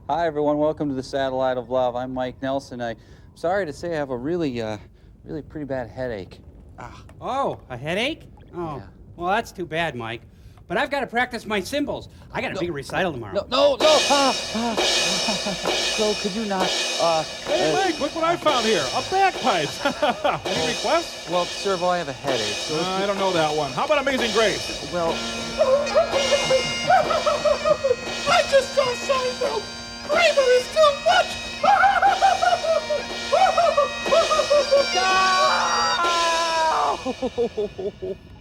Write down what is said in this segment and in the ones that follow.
Hi, everyone. Welcome to the Satellite of Love. I'm Mike Nelson. I'm sorry to say I have a really pretty bad headache. Oh, a headache? Oh, Yeah. Well, that's too bad, Mike. But I've got to practice my cymbals. I got a big recital tomorrow. No! So, could you not, Hey, Mike, look what I found here. A bagpipe. Any requests? Well, Servo, I have a headache, so... I don't know that one. How about Amazing Grace? Well... I just saw Seinfeld! Kramer is too much!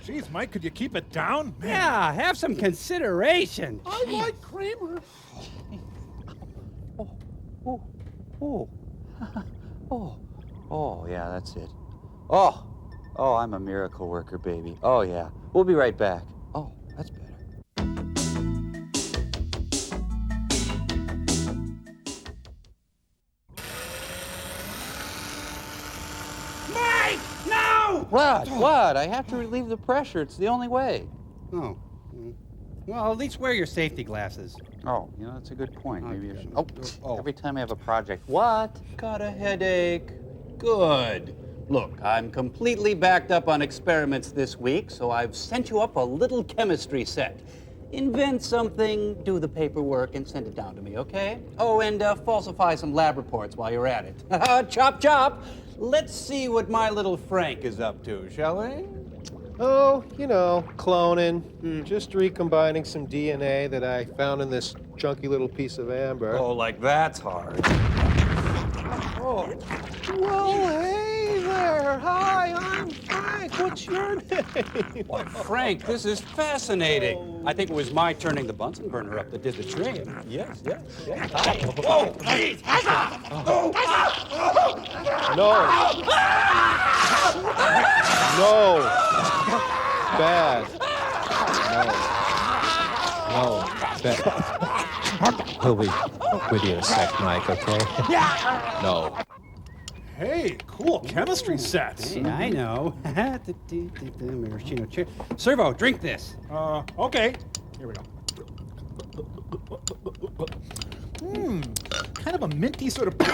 Jeez, Mike, could you keep it down? Man. Yeah, have some consideration. I like Kramer. Oh, yeah, that's it. Oh, I'm a miracle worker, baby. Oh, yeah. We'll be right back. Oh, that's better. Mike, no! What? I have to relieve the pressure. It's the only way. Oh. Well, at least wear your safety glasses. Oh, that's a good point. Maybe I should... Oh. Every time I have a project. What? Got a headache? Good. Look, I'm completely backed up on experiments this week, so I've sent you up a little chemistry set. Invent something, do the paperwork, and send it down to me, okay? Oh, and falsify some lab reports while you're at it. Chop, chop! Let's see what my little Frank is up to, shall we? Oh, cloning. Just recombining some DNA that I found in this chunky little piece of amber. Oh, like that's hard. Oh. Well, hey there. Hi, I'm Frank. What's your name? Well, Frank, this is fascinating. I think it was my turning the Bunsen burner up that did the trick. Yes. Whoa, please, No. Bad. No. Bad. He'll be with you in a sec, Mike, okay? No. Hey, cool chemistry sets. Hey, I know. Maraschino chair. Servo, drink this. Okay. Here we go. Kind of a minty sort of. I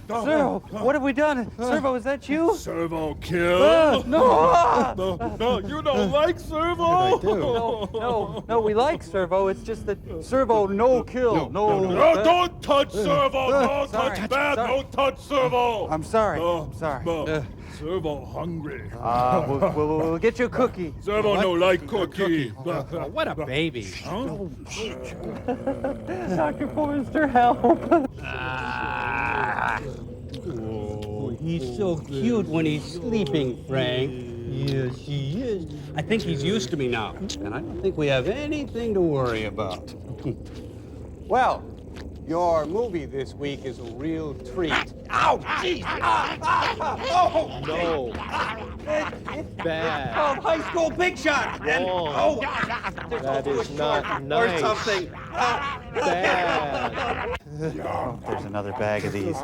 Servo, what have we done? Servo, is that you? Servo kill. No, you don't like Servo. I do. No, we like Servo. It's just that Servo no kill. No, don't touch Servo. No, sorry, touch bad. sorry. Don't touch Servo. I'm sorry. No, I'm sorry. no. Servo hungry. We'll get you a cookie. Servo no like cookie. What a baby. Dr. Forrester, help. Oh, he's so cute when he's sleeping, Frank. Yes, he is. I think he's used to me now, and I don't think we have anything to worry about. Well, your movie this week is a real treat. Ow! Jeez! Oh! No. It's Bad. Oh, high school big shot! Wrong. And, That is not or nice. something. Bad. There's another bag of these.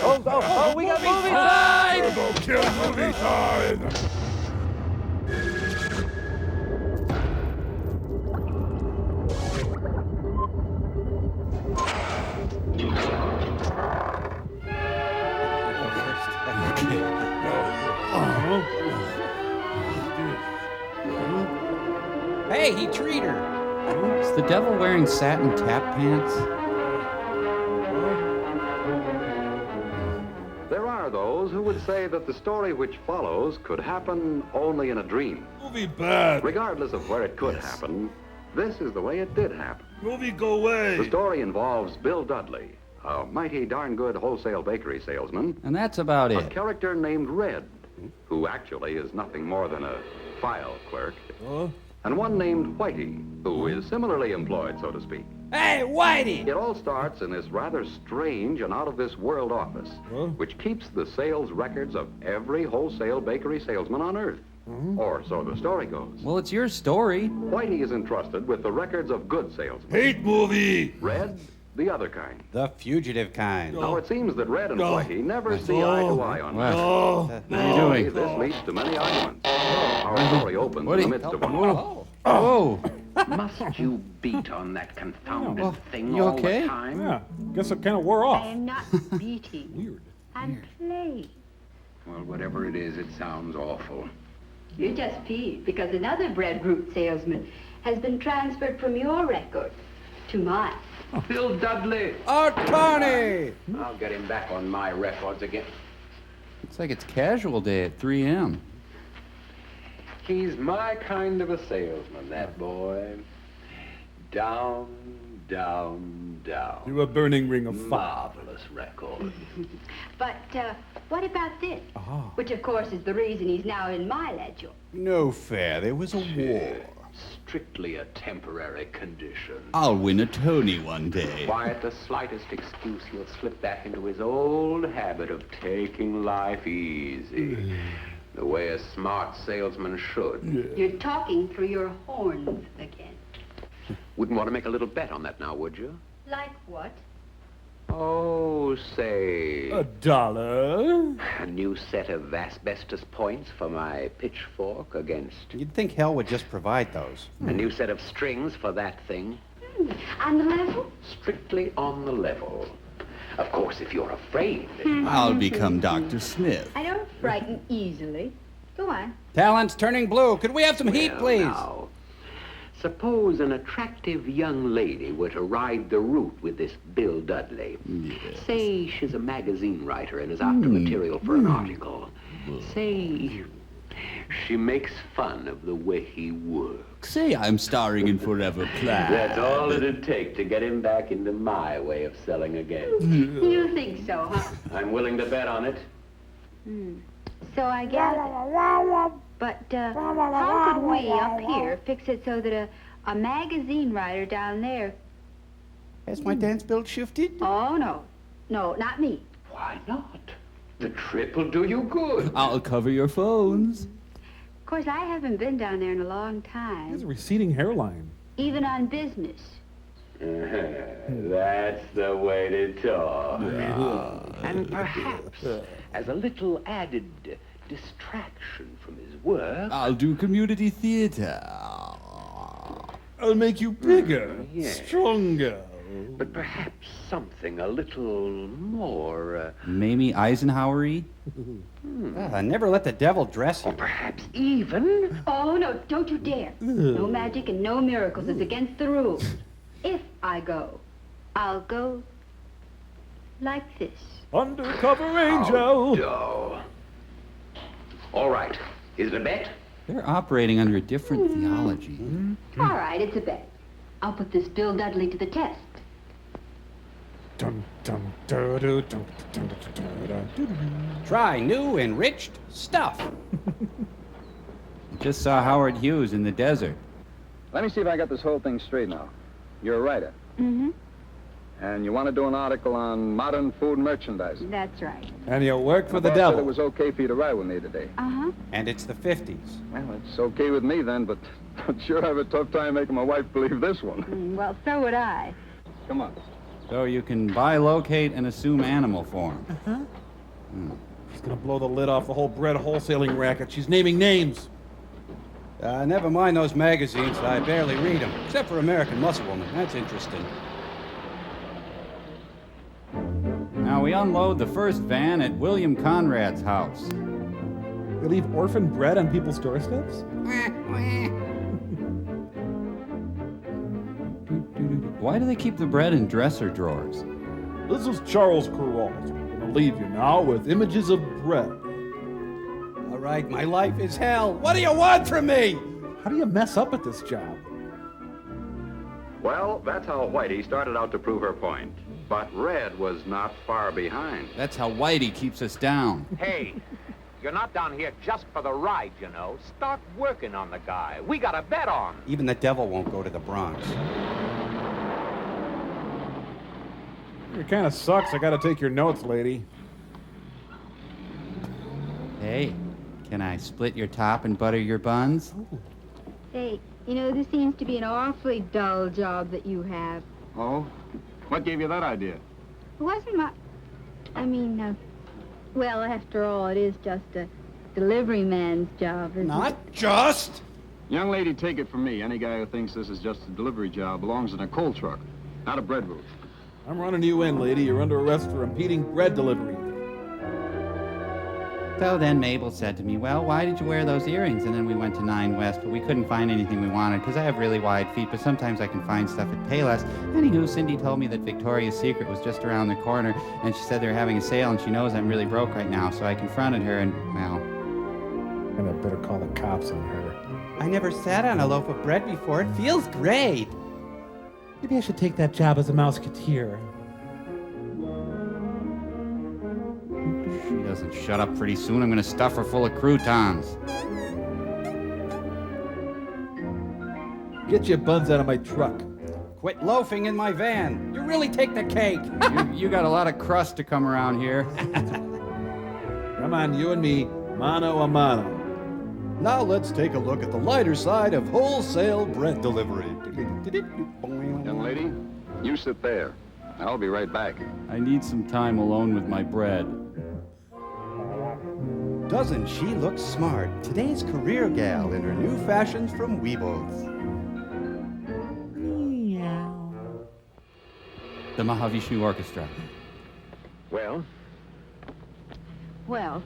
Oh, we got movie time! Servo kill movie time. Hey, he treated her. Is the devil wearing satin tap pants? There are those who would say that the story which follows could happen only in a dream. Movie bad. Regardless of where it could happen, this is the way it did happen. Movie go away. The story involves Bill Dudley, a mighty darn good wholesale bakery salesman, And that's about a it. character named Red, who actually is nothing more than a file clerk, and one named Whitey, who is similarly employed, so to speak. Hey, Whitey! It all starts in this rather strange and out-of-this-world office, which keeps the sales records of every wholesale bakery salesman on Earth. Or so the story goes. Well, it's your story. Whitey is entrusted with the records of good salesmen. Hate movie. Red The other kind. The fugitive kind. Now, it seems that Red and Whitey never see eye to eye on this. What are you Normally, doing? this leads to many arguments. Our story opens in the midst of one. Oh, Must you beat on that confounded thing you all okay? the time? Yeah, guess it kind of wore I off. am not beating. Weird. I'm playing. Well, whatever it is, it sounds awful. You're just peeved because another breadfruit salesman has been transferred from your record to mine. Bill Dudley! Art Carney! I'll get him back on my records again. looks like it's casual day at 3 a.m. He's my kind of a salesman, that boy. Down, down, down. Through a burning ring of fire. Marvelous record. But what about this? Which, of course, is the reason he's now in my ledger. No fair. There was a war. Strictly a temporary condition. I'll win a Tony one day. Why, at the slightest excuse, he'll slip back into his old habit of taking life easy. The way a smart salesman should. You're talking through your horns again. Wouldn't want to make a little bet on that now, would you? Like what? Oh, say, $1. a new set of asbestos points for my pitchfork against You'd think hell would just provide those. a new set of strings for that thing. On the level? Strictly on the level. Of course, if you're afraid. I'll become Dr. Smith. I don't frighten easily. Go on. Talent's turning blue. Could we have some heat, Well, please? now, suppose an attractive young lady were to ride the route with this Bill Dudley. Say she's a magazine writer and is after material for an article. Say she makes fun of the way he works. Say I'm starring in Forever Plan. That's all it'd take to get him back into my way of selling again. You think so, huh? I'm willing to bet on it. So I gather. But how could we up here fix it so that a magazine writer down there... Has my dance belt shifted? Oh, no. No, not me. Why not? The trip will do you good. I'll cover your phones. Of course, I haven't been down there in a long He has a time. receding hairline. Even on business. That's the way to talk. And perhaps, as a little added distraction from his work, I'll do community theater. I'll make you bigger, Yes. stronger. but perhaps something a little more, Mamie Eisenhower-y? Never let the devil dress or you. perhaps even... Oh, no, don't you dare. No magic and no miracles. It's against the rules. If I go, I'll go like this. Undercover angel. Oh. All right. Is it a bet? They're operating under a different theology. All right, it's a bet. I'll put this Bill Dudley to the test. Dun, dun, dun, dun, dun, dun, dun, dun, dun. Try new enriched stuff. Just saw Howard Hughes in the desert. Let me see if I got this whole thing straight now. You're a writer, Mm-hmm. and you want to do an article on modern food merchandising. That's right. And you work for the boss said devil. it was okay for you to write with me today. Uh-huh. And it's the 50s. Well, it's okay with me then, but I'd sure have a tough time making my wife believe this one. Well, so would I. Come on. So you can bilocate and assume animal form. She's gonna blow the lid off the whole bread wholesaling racket. She's naming names. Never mind those magazines. I barely read them. Except for American Muscle Woman. That's interesting. Now we unload the first van at William Conrad's house. They leave orphan bread on people's doorsteps? Why do they keep the bread in dresser drawers? This is Charles Kuralt. I'm gonna leave you now with images of bread. All right, my life is hell. What do you want from me? How do you mess up at this job? Well, that's how Whitey started out to prove her point. But Red was not far behind. That's how Whitey keeps us down. Hey, you're not down here just for the ride, you know. Start working on the guy. We got a bet on. Even the devil won't go to the Bronx. It kind of sucks. I gotta take your notes, lady. Hey, can I split your top and butter your buns? Say, you know, this seems to be an awfully dull job that you have. Oh? What gave you that idea? It wasn't my... well, after all, it is just a delivery man's job, isn't it? Not just! Young lady, take it from me. Any guy who thinks this is just a delivery job belongs in a coal truck, not a bread booth. I'm running you in, lady. You're under arrest for impeding bread delivery. So then Mabel said to me, well, why did you wear those earrings? And then we went to 9 West, but we couldn't find anything we wanted because I have really wide feet, but sometimes I can find stuff at Payless. Anywho, Cindy told me that Victoria's Secret was just around the corner, and she said they were having a sale, and she knows I'm really broke right now, so I confronted her, and, well... And I better call the cops on her. I never sat on a loaf of bread before. It feels great. Maybe I should take that job as a mouseketeer. She doesn't shut up pretty soon. I'm going to stuff her full of croutons. Get your buns out of my truck. Quit loafing in my van. You really take the cake. you got a lot of crust to come around here. Come on, you and me, mano a mano. Now let's take a look at the lighter side of wholesale bread delivery. Young lady, you sit there. I'll be right back. I need some time alone with my bread. Doesn't she look smart? Today's career gal in her new fashions from Weebles. The Mahavishnu Orchestra. Well? Well,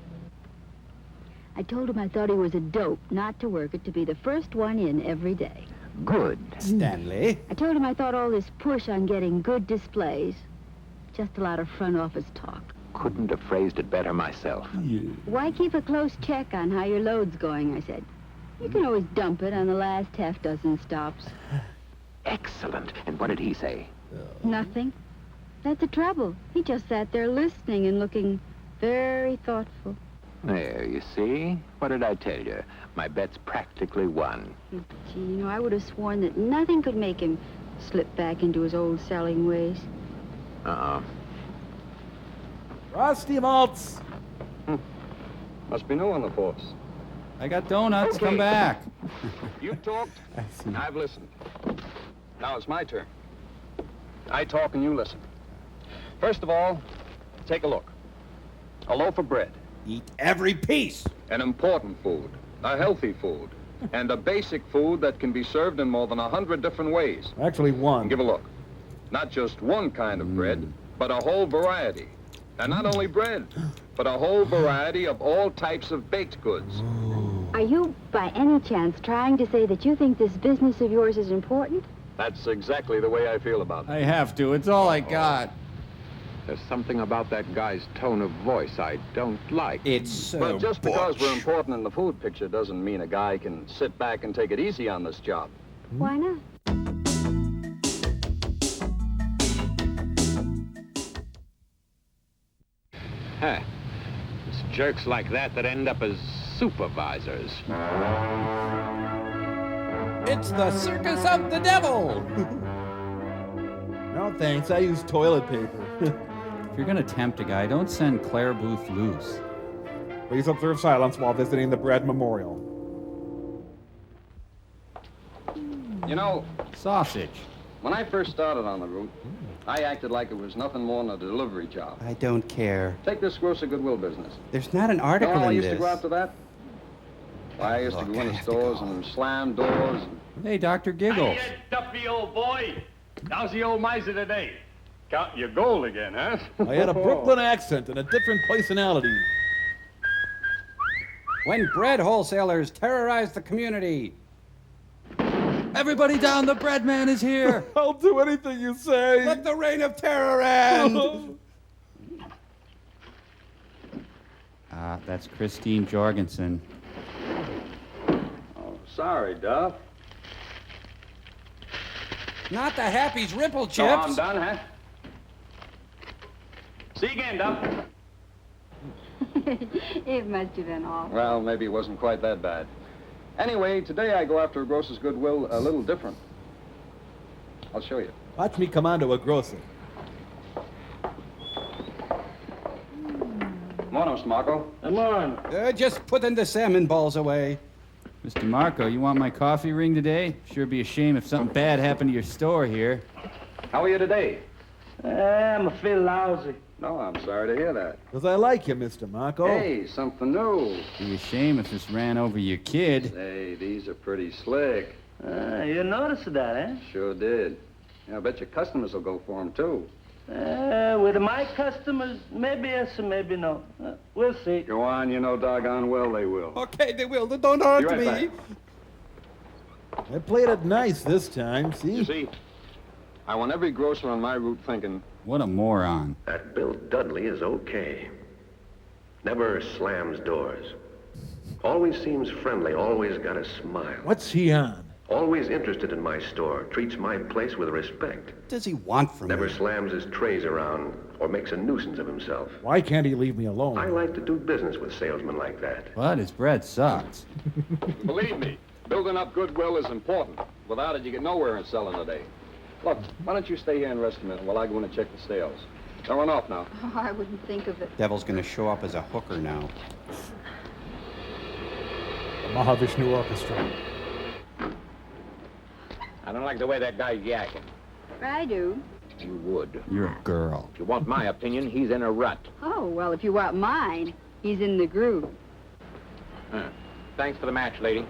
I told him I thought he was a dope not to work it, to be the first one in every day. Good. Stanley. I told him I thought all this push on getting good displays, just a lot of front office talk. Couldn't have phrased it better myself. Why keep a close check on how your load's going, I said. You can always dump it on the last half dozen stops. Excellent. And what did he say? Nothing. That's the trouble. He just sat there listening and looking very thoughtful. There, you see? What did I tell you? My bet's practically won. Gee, I would have sworn that nothing could make him slip back into his old selling ways. Uh-uh. Frosty malts. Must be new on the force. I got donuts. Okay. Come back. You talked, I've listened. Now it's my turn. I talk and you listen. First of all, take a look. A loaf of bread. Eat every piece. An important food, a healthy food, and a basic food that can be served in more than 100 different ways. Actually, one. Give a look. Not just one kind of bread, but a whole variety. And not only bread, but a whole variety of all types of baked goods. Are you, by any chance, trying to say that you think this business of yours is important? That's exactly the way I feel about it. I have to. It's all I got. There's something about that guy's tone of voice I don't like. It's so But just because butch. we're important in the food picture doesn't mean a guy can sit back and take it easy on this job. Why not? Huh. It's jerks like that end up as supervisors. It's the circus of the devil. No thanks, I use toilet paper. If you're going to tempt a guy, don't send Claire Booth loose. Please observe silence while visiting the Bread Memorial. You know, Sausage. when I first started on the route, I acted like it was nothing more than a delivery job. I don't care. Take this grocer Goodwill business. There's not an You know article how I in used this. to go after that? I used to go into stores and slam doors. Hey, Dr. Giggles. Hey, you duffy old boy. How's the old miser today? Counting your gold again, huh? I had a Brooklyn accent and a different personality. When bread wholesalers terrorize the community. Everybody down, the bread man is here. I'll do anything you say. Let the reign of terror end. That's Christine Jorgensen. Oh, sorry, Duff. Not the Happy's Ripple So I'm Chips. done, huh? See you again, Duff. It must have been awful. Well, maybe it wasn't quite that bad. Anyway, today I go after a grocer's Goodwill a little different. I'll show you. Watch me come on to a grocer. Morning, Mr. Marco. Come on. Just putting the salmon balls away. Mr. Marco, you want my coffee ring today? Sure be a shame if something bad happened to your store here. How are you today? I'm a feel lousy. No, I'm sorry to hear that. Because I like you, Mr. Marco. Hey, something new. Be a shame if this ran over your kid. Hey, these are pretty slick. You noticed that, eh? Sure did. Yeah, I bet your customers will go for them, too. With my customers, maybe yes and maybe no. We'll see. Go on, you know doggone well they will. Okay, they will. Don't hurt Be right me. back. I played it nice this time, see? You see, I want every grocer on my route thinking, What a moron. That Bill Dudley is okay. Never slams doors. Always seems friendly, always got a smile. What's he on? Always interested in my store, treats my place with respect. What does he want from Never me? slams his trays around or makes a nuisance of himself. Why can't he leave me alone? I like to do business with salesmen like that. But his bread sucks. believe me, building up goodwill is important. Without it, you get nowhere in selling today. Look, why don't you stay here and rest a minute while I go in and check the sales? Don't run off now. Oh, I wouldn't think of it. Devil's gonna show up as a hooker now. The Mahavishnu Orchestra. I don't like the way that guy's yakking. I do. You would. You're a girl. If you want my opinion, he's in a rut. Oh, well, if you want mine, he's in the groove. Thanks for the match, lady.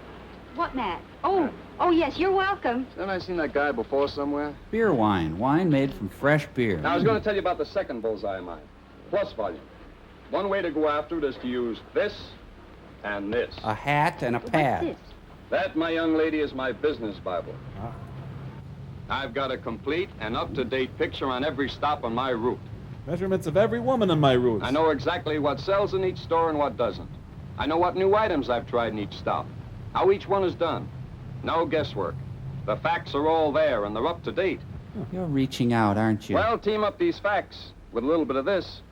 What, Matt? Oh, yes, you're welcome. Haven't I seen that guy before somewhere? Beer wine. Wine made from fresh beer. Now, I was going to tell you about the second bullseye of mine. Plus volume. One way to go after it is to use this and this. A hat and a pad. What's this? That, my young lady, is my business Bible. I've got a complete and up-to-date picture on every stop on my route. Measurements of every woman on my routes. I know exactly what sells in each store and what doesn't. I know what new items I've tried in each stop. How each one is done. No guesswork. The facts are all there, and they're up to date. You're reaching out, aren't you? Well, team up these facts with a little bit of this,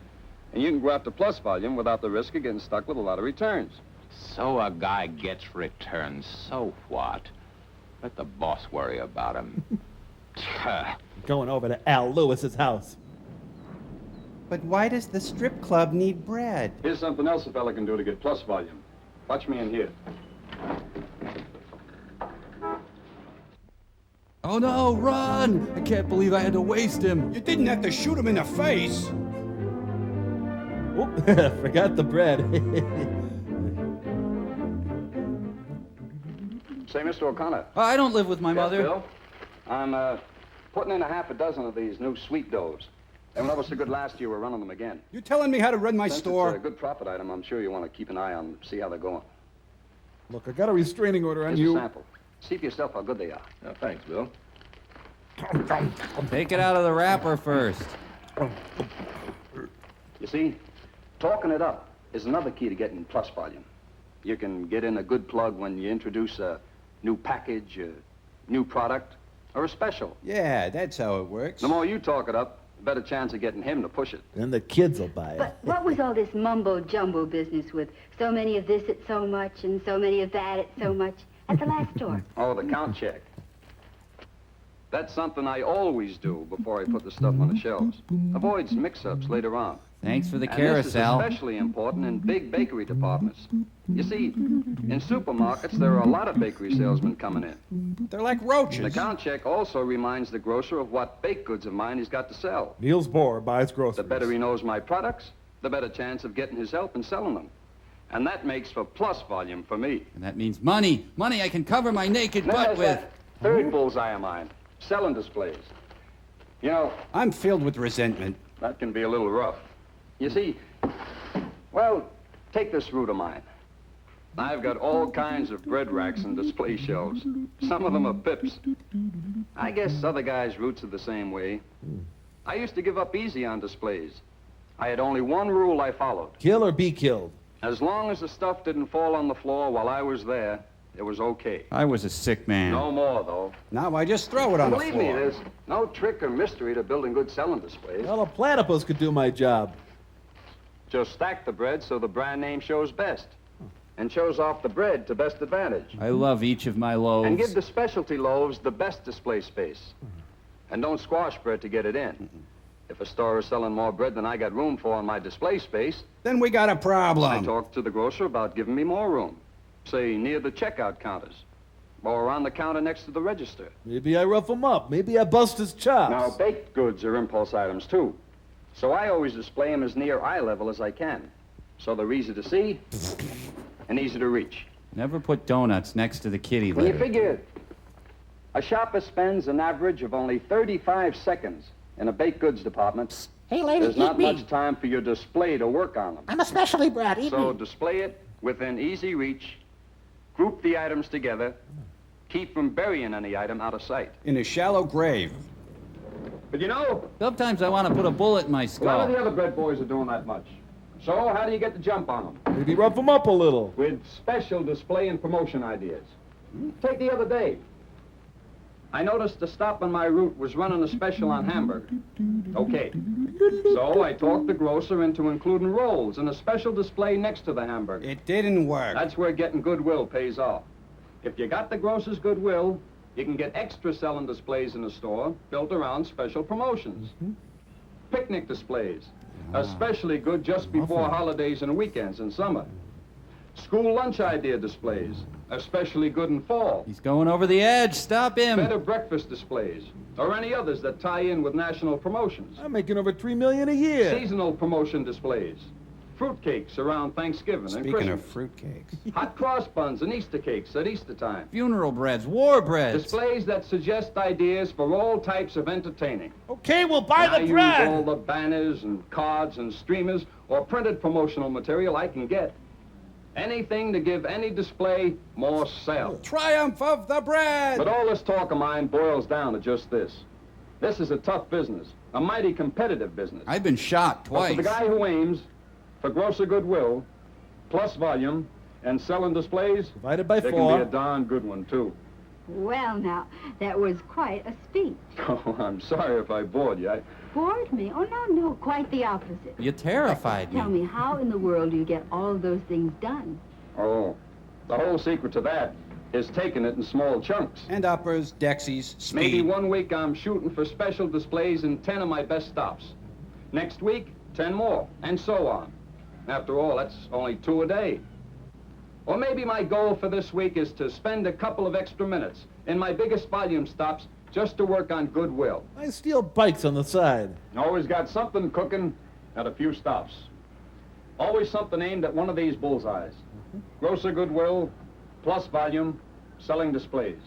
and you can go after plus volume without the risk of getting stuck with a lot of returns. So a guy gets returns, so what? Let the boss worry about him. Going over to Al Lewis's house. But why does the strip club need bread? Here's something else a fella can do to get plus volume. Watch me in here. Oh no, run! I can't believe I had to waste him. You didn't have to shoot him in the face. Oh, forgot the bread. Say, Mr. O'Connor. I don't live with my mother. Bill, I'm putting in a half a dozen of these new sweet doughs. They went over so good last year, we're running them again. You telling me how to run my Since store? It's a good profit item, I'm sure you want to keep an eye on them, see how they're going. Look, I got a restraining order on Here's you. a sample. See for yourself how good they are. Thanks, Bill. Take it out of the wrapper first. You see, talking it up is another key to getting plus volume. You can get in a good plug when you introduce a new package, a new product, or a special. Yeah, that's how it works. The more you talk it up, the better chance of getting him to push it. Then the kids will buy it. But what was all this mumbo-jumbo business with so many of this at so much and so many of that at so much at the last store? Oh, the count check. That's something I always do before I put the stuff on the shelves. Avoids mix-ups later on. Thanks for the And carousel. this is especially important in big bakery departments. You see, in supermarkets, there are a lot of bakery salesmen coming in. They're like roaches. The count check also reminds the grocer of what baked goods of mine he's got to sell. Niels Bohr buys groceries. The better he knows my products, the better chance of getting his help in selling them. And that makes for plus volume for me. And that means money. Money I can cover my naked butt There's with. that third bullseye of mine, selling displays. You know, I'm filled with resentment. that can be a little rough. You see, well, take this route of mine. I've got all kinds of bread racks and display shelves. Some of them are pips. I guess other guys' routes are the same way. I used to give up easy on displays. I had only one rule I followed. Kill or be killed. As long as the stuff didn't fall on the floor while I was there, it was okay. I was a sick man. No more, though. Now I just throw it on the Believe floor. me, there's no trick or mystery to building good selling displays. Well, a platypus could do my job. Just stack the bread so the brand name shows best. And shows off the bread to best advantage. I love each of my loaves. And give the specialty loaves the best display space. And don't squash bread to get it in. If a store is selling more bread than I got room for in my display space, Then we got a I problem. talk to the grocer about giving me more room. Say, near the checkout counters. or on the counter next to the register. Maybe I rough him up. Maybe I bust his chops. Now, baked goods are impulse items, too. So I always display them as near eye level as I can. So they're easy to see and easy to reach. Never put donuts next to the kitty When you litter. figure a shopper spends an average of only 35 seconds in a baked goods department, Hey, lady, there's not eat me. much time for your display to work on them. I'm a specialty brat. Eat So me. display it within easy reach, group the items together, keep from burying any item out of sight. In a shallow grave. But you know, Sometimes I want to put a bullet in my none of skull. the other bread boys are doing that much. So how do you get the jump on them? Maybe rough him up a little. With special display and promotion ideas. Take the other day. I noticed the stop on my route was running a special on hamburger. Okay. So I talked the grocer into including rolls and a special display next to the hamburger. It didn't work. That's where getting goodwill pays off. If you got the grocer's goodwill, you can get extra selling displays in the store built around special promotions. Picnic displays, especially good just before holidays and weekends in summer. School lunch idea displays, especially good in fall. He's going over the edge. Stop him. Better breakfast displays, or any others that tie in with national promotions. I'm making over $3 million a year. Seasonal promotion displays. Fruitcakes around Thanksgiving and Speaking Christmas. of fruitcakes. Hot cross buns and Easter cakes at Easter time. Funeral breads, war breads. Displays that suggest ideas for all types of entertaining. Okay, we'll buy I the bread. use all the banners and cards and streamers or printed promotional material I can get. Anything to give any display more sales. Triumph of the bread! But all this talk of mine boils down to just this. This is a tough business, a mighty competitive business. I've been shot But twice. for the guy who aims for grosser goodwill, plus volume, and selling displays, Divided by there 4. can be a darn good one, too. Well, now, that was quite a speech. Oh, I'm sorry if I bored you. Bored me? Oh, no, quite the opposite. You terrified Tell me. me, how in the world do you get all of those things done? Oh, the whole secret to that is taking it in small chunks. And uppers, dexies, speed. Maybe one week I'm shooting for special displays in 10 of my best stops. Next week, 10 more, and so on. After all, that's only 2 a day. Or maybe my goal for this week is to spend a couple of extra minutes in my biggest volume stops just to work on goodwill. I steal bikes on the side. Always got something cooking at a few stops. Always something aimed at one of these bullseyes. Grosser goodwill, plus volume, selling displays.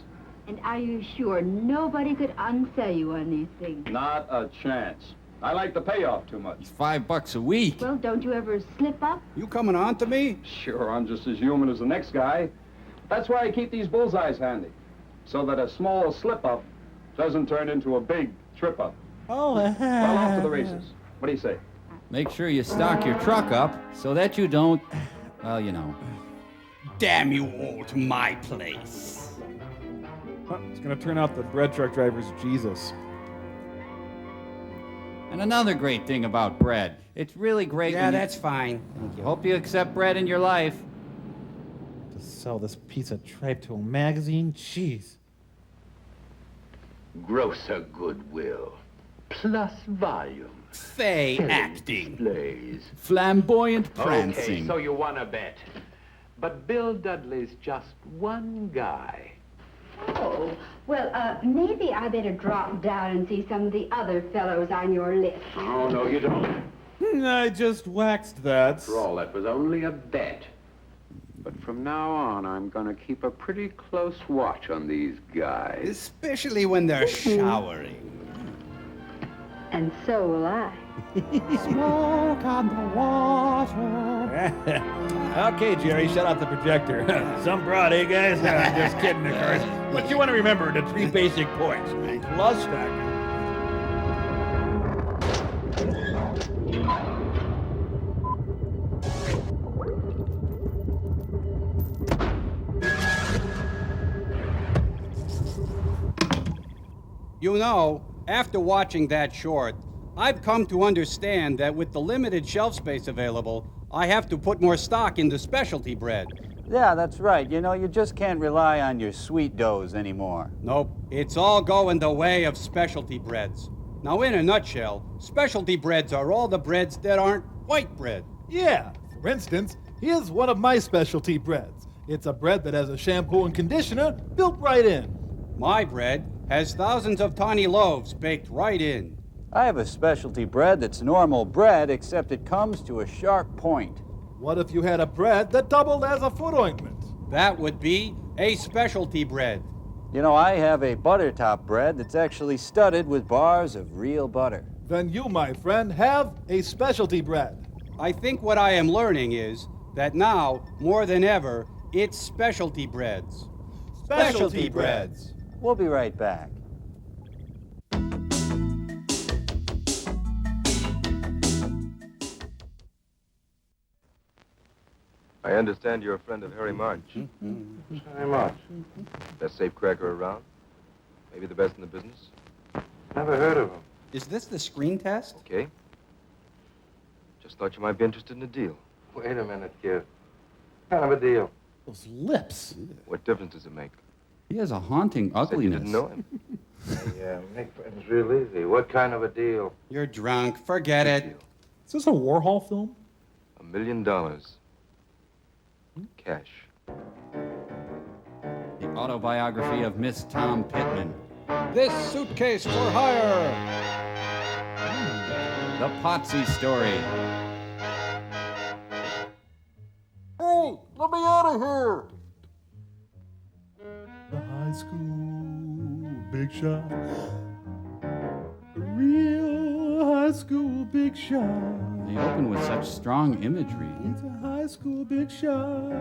And are you sure nobody could unsell you on these things? Not a chance. I like the payoff too much. It's $5 a week. Well, don't you ever slip up? You coming on to me? Sure, I'm just as human as the next guy. That's why I keep these bullseyes handy, so that a small slip-up doesn't turn into a big trip-up. Oh, Well, off to the races. What do you say? Make sure you stock your truck up so that you don't, well, you know. Damn you all to my place. It's gonna turn out the bread truck driver's Jesus. And another great thing about bread. It's really great Yeah, when you- that's fine. Hope you accept bread in your life. To sell this piece of tripe to a magazine? Jeez. Grosser goodwill, plus volume. Fey acting. Displays. Flamboyant Okay, prancing. so you want to bet. But Bill Dudley's just one guy. Oh, well, maybe I better drop down and see some of the other fellows on your list. Oh, no, you don't. I just waxed that. After all, that was only a bet. But from now on, I'm going to keep a pretty close watch on these guys. Especially when they're showering. And so will I. Smoke on the water. Okay, Jerry, shut off the projector. Some broad, eh, guys? Just kidding, of course. But you want to remember the 3 basic points. Plus factor. You know, after watching that short, I've come to understand that with the limited shelf space available, I have to put more stock into specialty bread. Yeah, that's right. You know, you just can't rely on your sweet doughs anymore. Nope, it's all going the way of specialty breads. Now, in a nutshell, specialty breads are all the breads that aren't white bread. Yeah, for instance, here's one of my specialty breads. It's a bread that has a shampoo and conditioner built right in. My bread has thousands of tiny loaves baked right in. I have a specialty bread that's normal bread, except it comes to a sharp point. What if you had a bread that doubled as a foot ointment? That would be a specialty bread. You know, I have a butter top bread that's actually studded with bars of real butter. Then you, my friend, have a specialty bread. I think what I am learning is that now, more than ever, it's specialty breads. Specialty breads. We'll be right back. I understand you're a friend of Harry March. Harry March? Best safecracker around? Maybe the best in the business? Never heard of him. Is this the screen test? Okay. Just thought you might be interested in a deal. Wait a minute, kid. What kind of a deal? Those lips. What difference does it make? He has a haunting Said you ugliness. didn't know him. Yeah, make friends real easy. What kind of a deal? You're drunk. Forget it. Is this a Warhol film? $1 million. Cash. The autobiography of Miss Tom Pittman. This suitcase for hire. The Potsy story. Hey, let me out of here! The high school big shot. The real high school big shot. They open with such strong imagery. It's a high school big shot.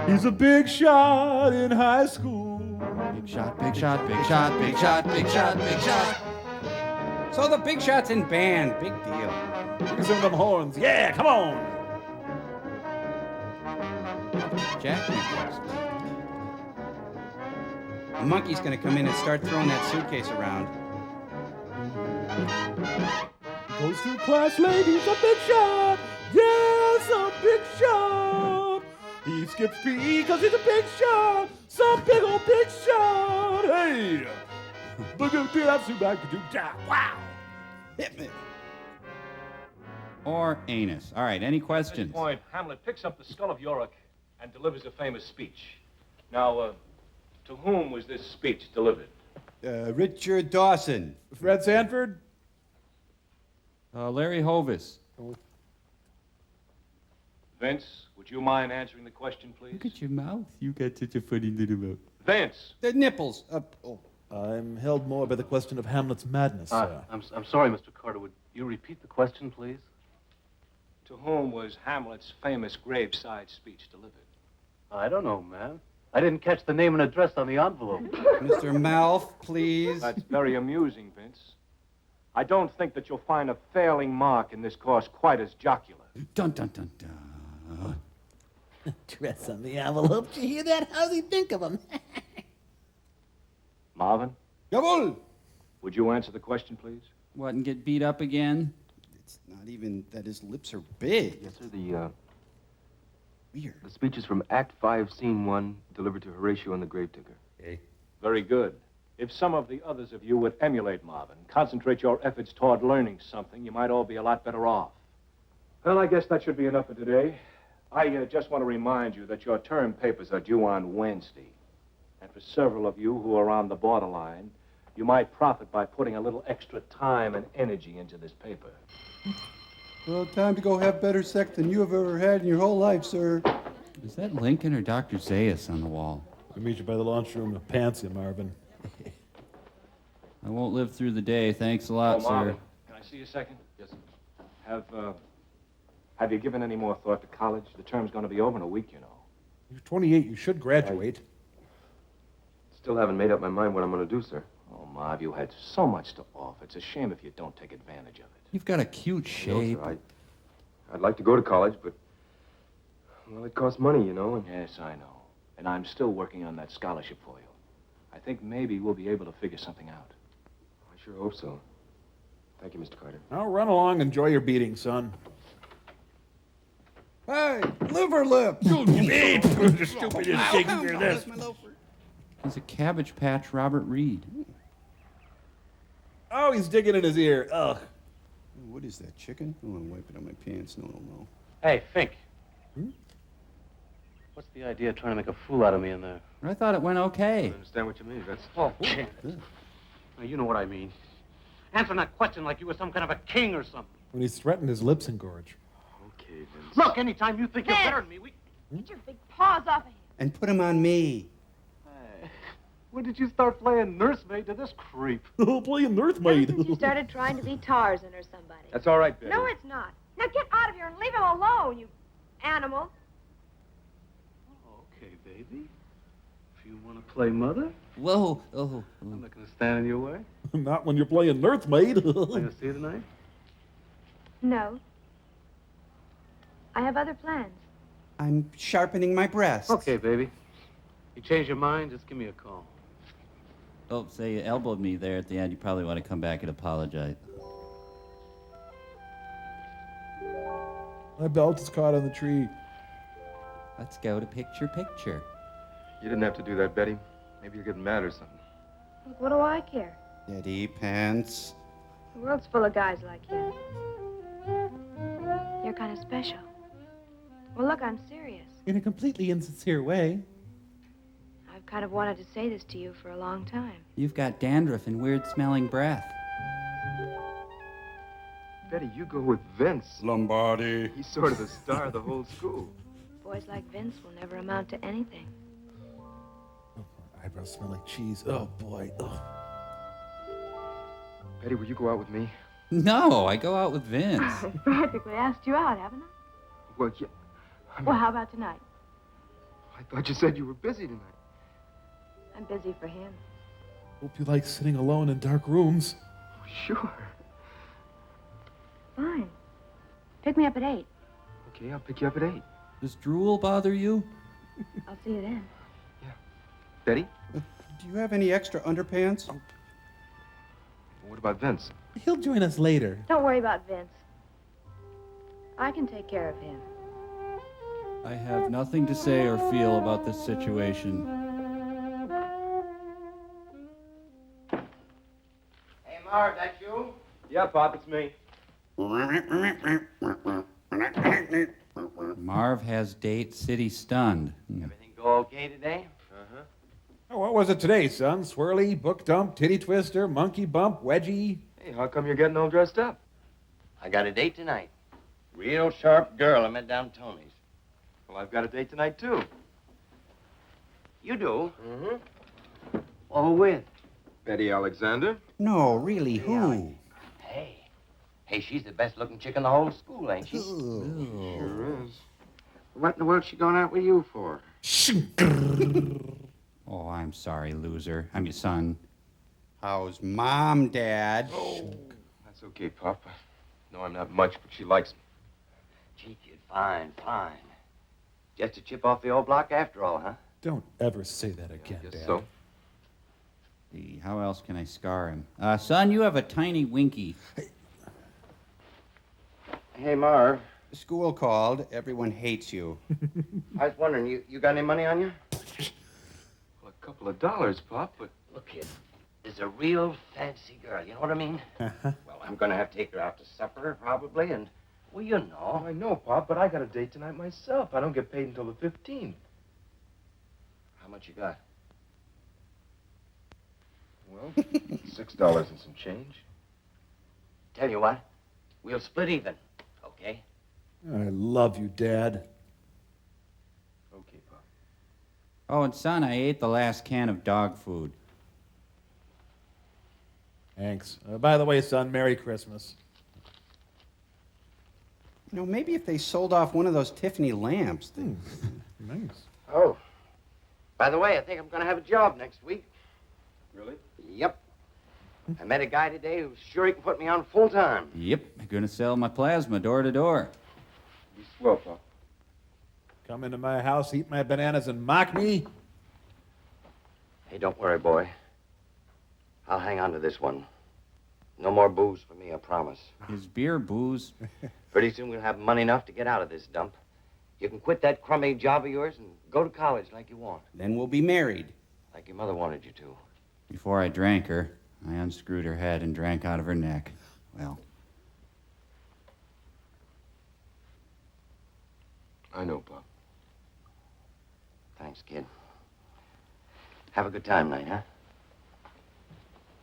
He's a big shot in high school. Big shot, big shot, big shot, big shot, big shot, big shot. So the big shot's in band. Big deal. Look at some of them horns. Yeah, come on. Jack Nicklaus. A monkey's gonna come in and start throwing that suitcase around. Goes to class, ladies, a big shot. Yes, a big shot. He skips PE because he's a big shot. Some big old big shot. Hey. Wow. Hit me. Or anus. All right, any At this questions? point, Hamlet picks up the skull of Yorick and delivers a famous speech. Now, to whom was this speech delivered? Richard Dawson. Fred Sanford? Larry Hovis. Vince, would you mind answering the question, please? Look at your mouth. You got such a funny little mouth. Vince! The nipples. I'm held more by the question of Hamlet's madness, sir. I'm sorry, Mr. Carter. Would you repeat the question, please? To whom was Hamlet's famous graveside speech delivered? I don't know, man. I didn't catch the name and address on the envelope. Mr. Mouth, please. That's very amusing, Vince. I don't think that you'll find a failing mark in this course quite as jocular. Dun, dun, dun, dun. Address on the envelope. Did you hear that? How's he think of him? Marvin, Jawohl. would you answer the question, please? What, and get beat up again? It's not even that his lips are big. Yes, sir. The Weird. speech is from Act 5, Scene 1, delivered to Horatio and the Gravedigger. Okay. Very good. If some of the others of you would emulate Marvin, concentrate your efforts toward learning something, you might all be a lot better off. Well, I guess that should be enough for today. I just want to remind you that your term papers are due on Wednesday. And for several of you who are on the borderline, you might profit by putting a little extra time and energy into this paper. Well, time to go have better sex than you have ever had in your whole life, sir. Is that Lincoln or Dr. Zayas on the wall? I'll meet you by the lunchroom of Pansy, Marvin. I won't live through the day. Thanks a lot, Marvin, sir. can I see you a second? Yes, sir. Have you given any more thought to college? The term's going to be over in a week, you know. You're 28. You should graduate. Still haven't made up my mind what I'm going to do, sir. Oh, Marv, you had so much to offer. It's a shame if you don't take advantage of it. You've got a cute shape. No, sir. I'd like to go to college, but, well, it costs money, you know. And... Yes, I know. And I'm still working on that scholarship for you. I think maybe we'll be able to figure something out. I sure hope so. Thank you, Mr. Carter. Now run along, enjoy your beating, son. Hey, liver lip. Stupid as Shakespeare, this. He's a Cabbage Patch Robert Reed. Oh, he's digging in his ear. Ugh. What is that, chicken? Oh, I'm wiping on my pants. No. Hey, Fink. What's the idea of trying to make a fool out of me in there? I thought it went okay. I understand what you mean. That's... Oh, Janet. Now, you know what I mean. Answer that question like you were some kind of a king or something. When he's threatened, his lips engorge. Okay, Vince. Look, anytime you think you're better than me, Get your big paws off of him. And put him on me. Hey, when did you start playing nursemaid to this creep? Playing nursemaid. Ever since you started trying to be Tarzan or somebody. That's all right, Betty. No, it's not. Now get out of here and leave him alone, you animal. Okay, baby. If you want to play mother, Whoa. Oh. I'm not going to stand in your way. Not when you're playing nursemaid. Going to see you tonight? No. I have other plans. I'm sharpening my breasts. Okay, baby. You change your mind, just give me a call. Oh, say you elbowed me there at the end. You probably want to come back and apologize. My belt is caught on the tree. Let's go to picture. You didn't have to do that, Betty. Maybe you're getting mad or something. Look, what do I care? Daddy pants. The world's full of guys like you. You're kind of special. Well, look, I'm serious. In a completely insincere way. I've kind of wanted to say this to you for a long time. You've got dandruff and weird-smelling breath. Betty, you go with Vince. Lombardi. He's sort of the star of the whole school. Boys like Vince will never amount to anything. Oh, my eyebrows smell like cheese. Oh, boy. Ugh. Betty, will you go out with me? No, I go out with Vince. I've practically asked you out, haven't I? Well, yeah. Well, how about tonight? I thought you said you were busy tonight. I'm busy for him. Hope you like sitting alone in dark rooms. Sure. Fine. Pick me up at 8. Okay, I'll pick you up at 8. Does drool bother you? I'll see you then. Betty? Do you have any extra underpants? Well, what about Vince? He'll join us later. Don't worry about Vince. I can take care of him. I have nothing to say or feel about this situation. Hey, Marv, that you? Yeah, Pop, it's me. Marv has date city stunned. Everything go okay today? Uh-huh. Oh, what was it today, son? Swirly, book dump, titty twister, monkey bump, wedgie? Hey, how come you're getting all dressed up? I got a date tonight. Real sharp girl I met down Tony's. Well, I've got a date tonight, too. You do? Mm-hmm. Well, who with? Betty Alexander. No, really, who? Hey, she's the best-looking chick in the whole school, ain't she? Sure is. What in the world's she going out with you for? Oh, I'm sorry, loser. I'm your son. How's Mom, Dad? Oh, that's okay, Pop. No, I'm not much, but she likes me. Gee, kid, fine. Just a chip off the old block after all, huh? Don't ever say that again, Guess Dad. so. See, how else can I scar him? Son, you have a tiny winky. Hey, Marv. The school called. Everyone hates you. I was wondering, you got any money on you? Well, a couple of dollars, Pop, but... Look, kid, there's a real fancy girl, you know what I mean? Well, I'm gonna have to take her out to supper, probably, and, well, you know. I know, Pop, but I got a date tonight myself. I don't get paid until the 15th. How much you got? Well, $6 and some change. Tell you what, we'll split even, okay? I love you, Dad. Okay, Pop. Oh, and son, I ate the last can of dog food. Thanks. By the way, son, Merry Christmas. You know, maybe if they sold off one of those Tiffany lamps. Nice. Oh, by the way, I think I'm gonna have a job next week. Really? Yep. I met a guy today who's sure he can put me on full time. Yep, I'm gonna sell my plasma door to door. Be swell, Pop. Come into my house, eat my bananas, and mock me? Hey, don't worry, boy. I'll hang on to this one. No more booze for me, I promise. His beer booze. Pretty soon we'll have money enough to get out of this dump. You can quit that crummy job of yours and go to college like you want. Then we'll be married. Like your mother wanted you to. Before I drank her, I unscrewed her head and drank out of her neck. Well, I know, Pop. Thanks, kid. Have a good time tonight, huh?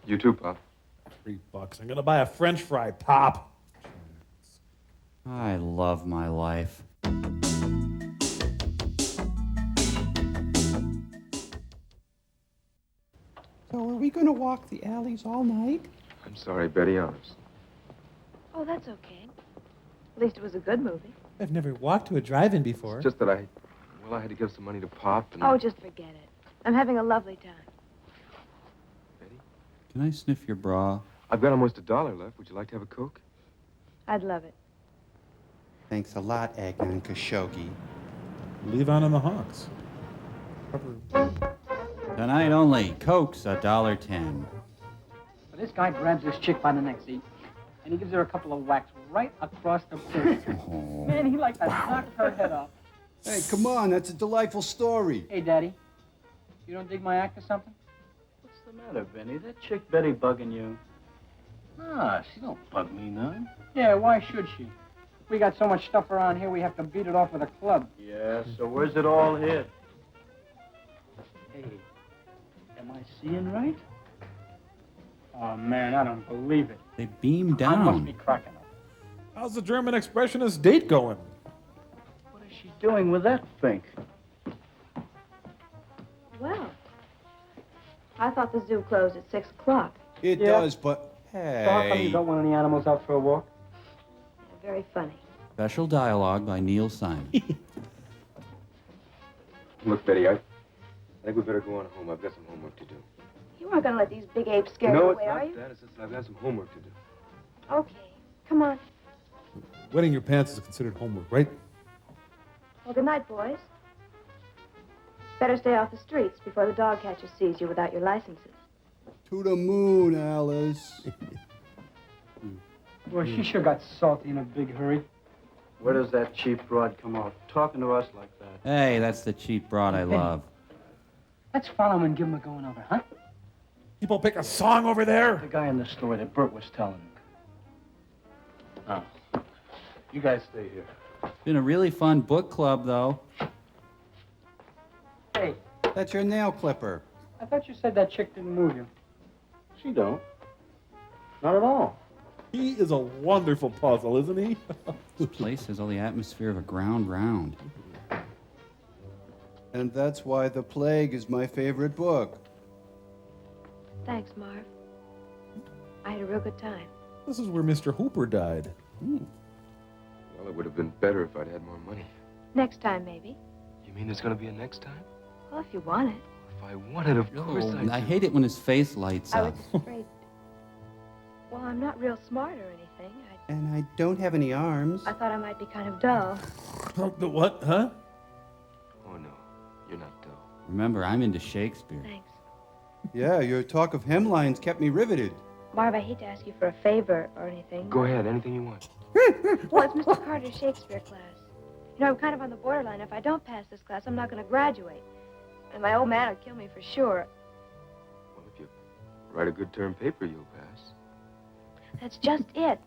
You too, Pop. $3. I'm gonna buy a French fry, Pop. I love my life. So are we going to walk the alleys all night? I'm sorry, Betty, honest. Oh, that's okay. At least it was a good movie. I've never walked to a drive-in before. It's just that I had to give some money to Pop and... Oh, just forget it. I'm having a lovely time. Can I sniff your bra? I've got almost $1 left. Would you like to have a Coke? I'd love it. Thanks a lot, Agnon Khashoggi. Leave on in the Hawks. Tonight only, Coke's $1.10. But this guy grabs this chick by the neck, see? And he gives her a couple of whacks right across the face. Oh. Man, he like to knock her head off. Hey, come on, that's a delightful story. Hey, Daddy, you don't dig my act or something? What's the matter, Benny? That chick Betty bugging you? Nah, she don't bug me none. Yeah, why should she? We got so much stuff around here, we have to beat it off with a club. Yeah, so where's it all hid? Hey, am I seeing right? Oh, man, I don't believe it. They beam I must down. be cracking up. How's the German expressionist date going? What is she doing with that fink? Well, I thought the zoo closed at 6 o'clock. It Yeah. does, but hey. So how come you don't want any animals out for a walk? Very funny. Special dialogue by Neil Simon. Look, Betty, I think we better go on home. I've got some homework to do. You weren't going to let these big apes scare No, you it's away, are not you? that. It's just that I've got some homework to do. Okay. Come on. Wetting your pants is considered homework, right? Well, good night, boys. Better stay off the streets before the dog catcher sees you without your licenses. To the moon, Alice. Well, she sure got salty in a big hurry. Where does that cheap broad come out? Talking to us like that. Hey, that's the cheap broad I love. Let's follow him and give him a going over, huh? People pick a song over there. The guy in the store that Bert was telling me. Oh. You guys stay here. Been a really fun book club, though. Hey, That's your nail clipper. I thought you said that chick didn't move you. She don't. Not at all. He is a wonderful puzzle, isn't he? This place has all the atmosphere of a ground round. And that's why The Plague is my favorite book. Thanks, Marv. I had a real good time. This is where Mr. Hooper died. Well, it would have been better if I'd had more money. Next time, maybe. You mean there's going to be a next time? Well, if you want it. If I wanted, of course Oh, I I do. hate it when his face lights I up. was afraid. Well, I'm not real smart or anything. And I don't have any arms. I thought I might be kind of dull. The what, huh? Oh, no. You're not dull. Remember, I'm into Shakespeare. Thanks. Yeah, your talk of hemlines kept me riveted. Marv, I hate to ask you for a favor or anything. Go ahead, anything you want. Well, it's Mr. Carter's Shakespeare class. You know, I'm kind of on the borderline. If I don't pass this class, I'm not going to graduate. And my old man will kill me for sure. Well, if you write a good term paper, you'll pass. That's just it.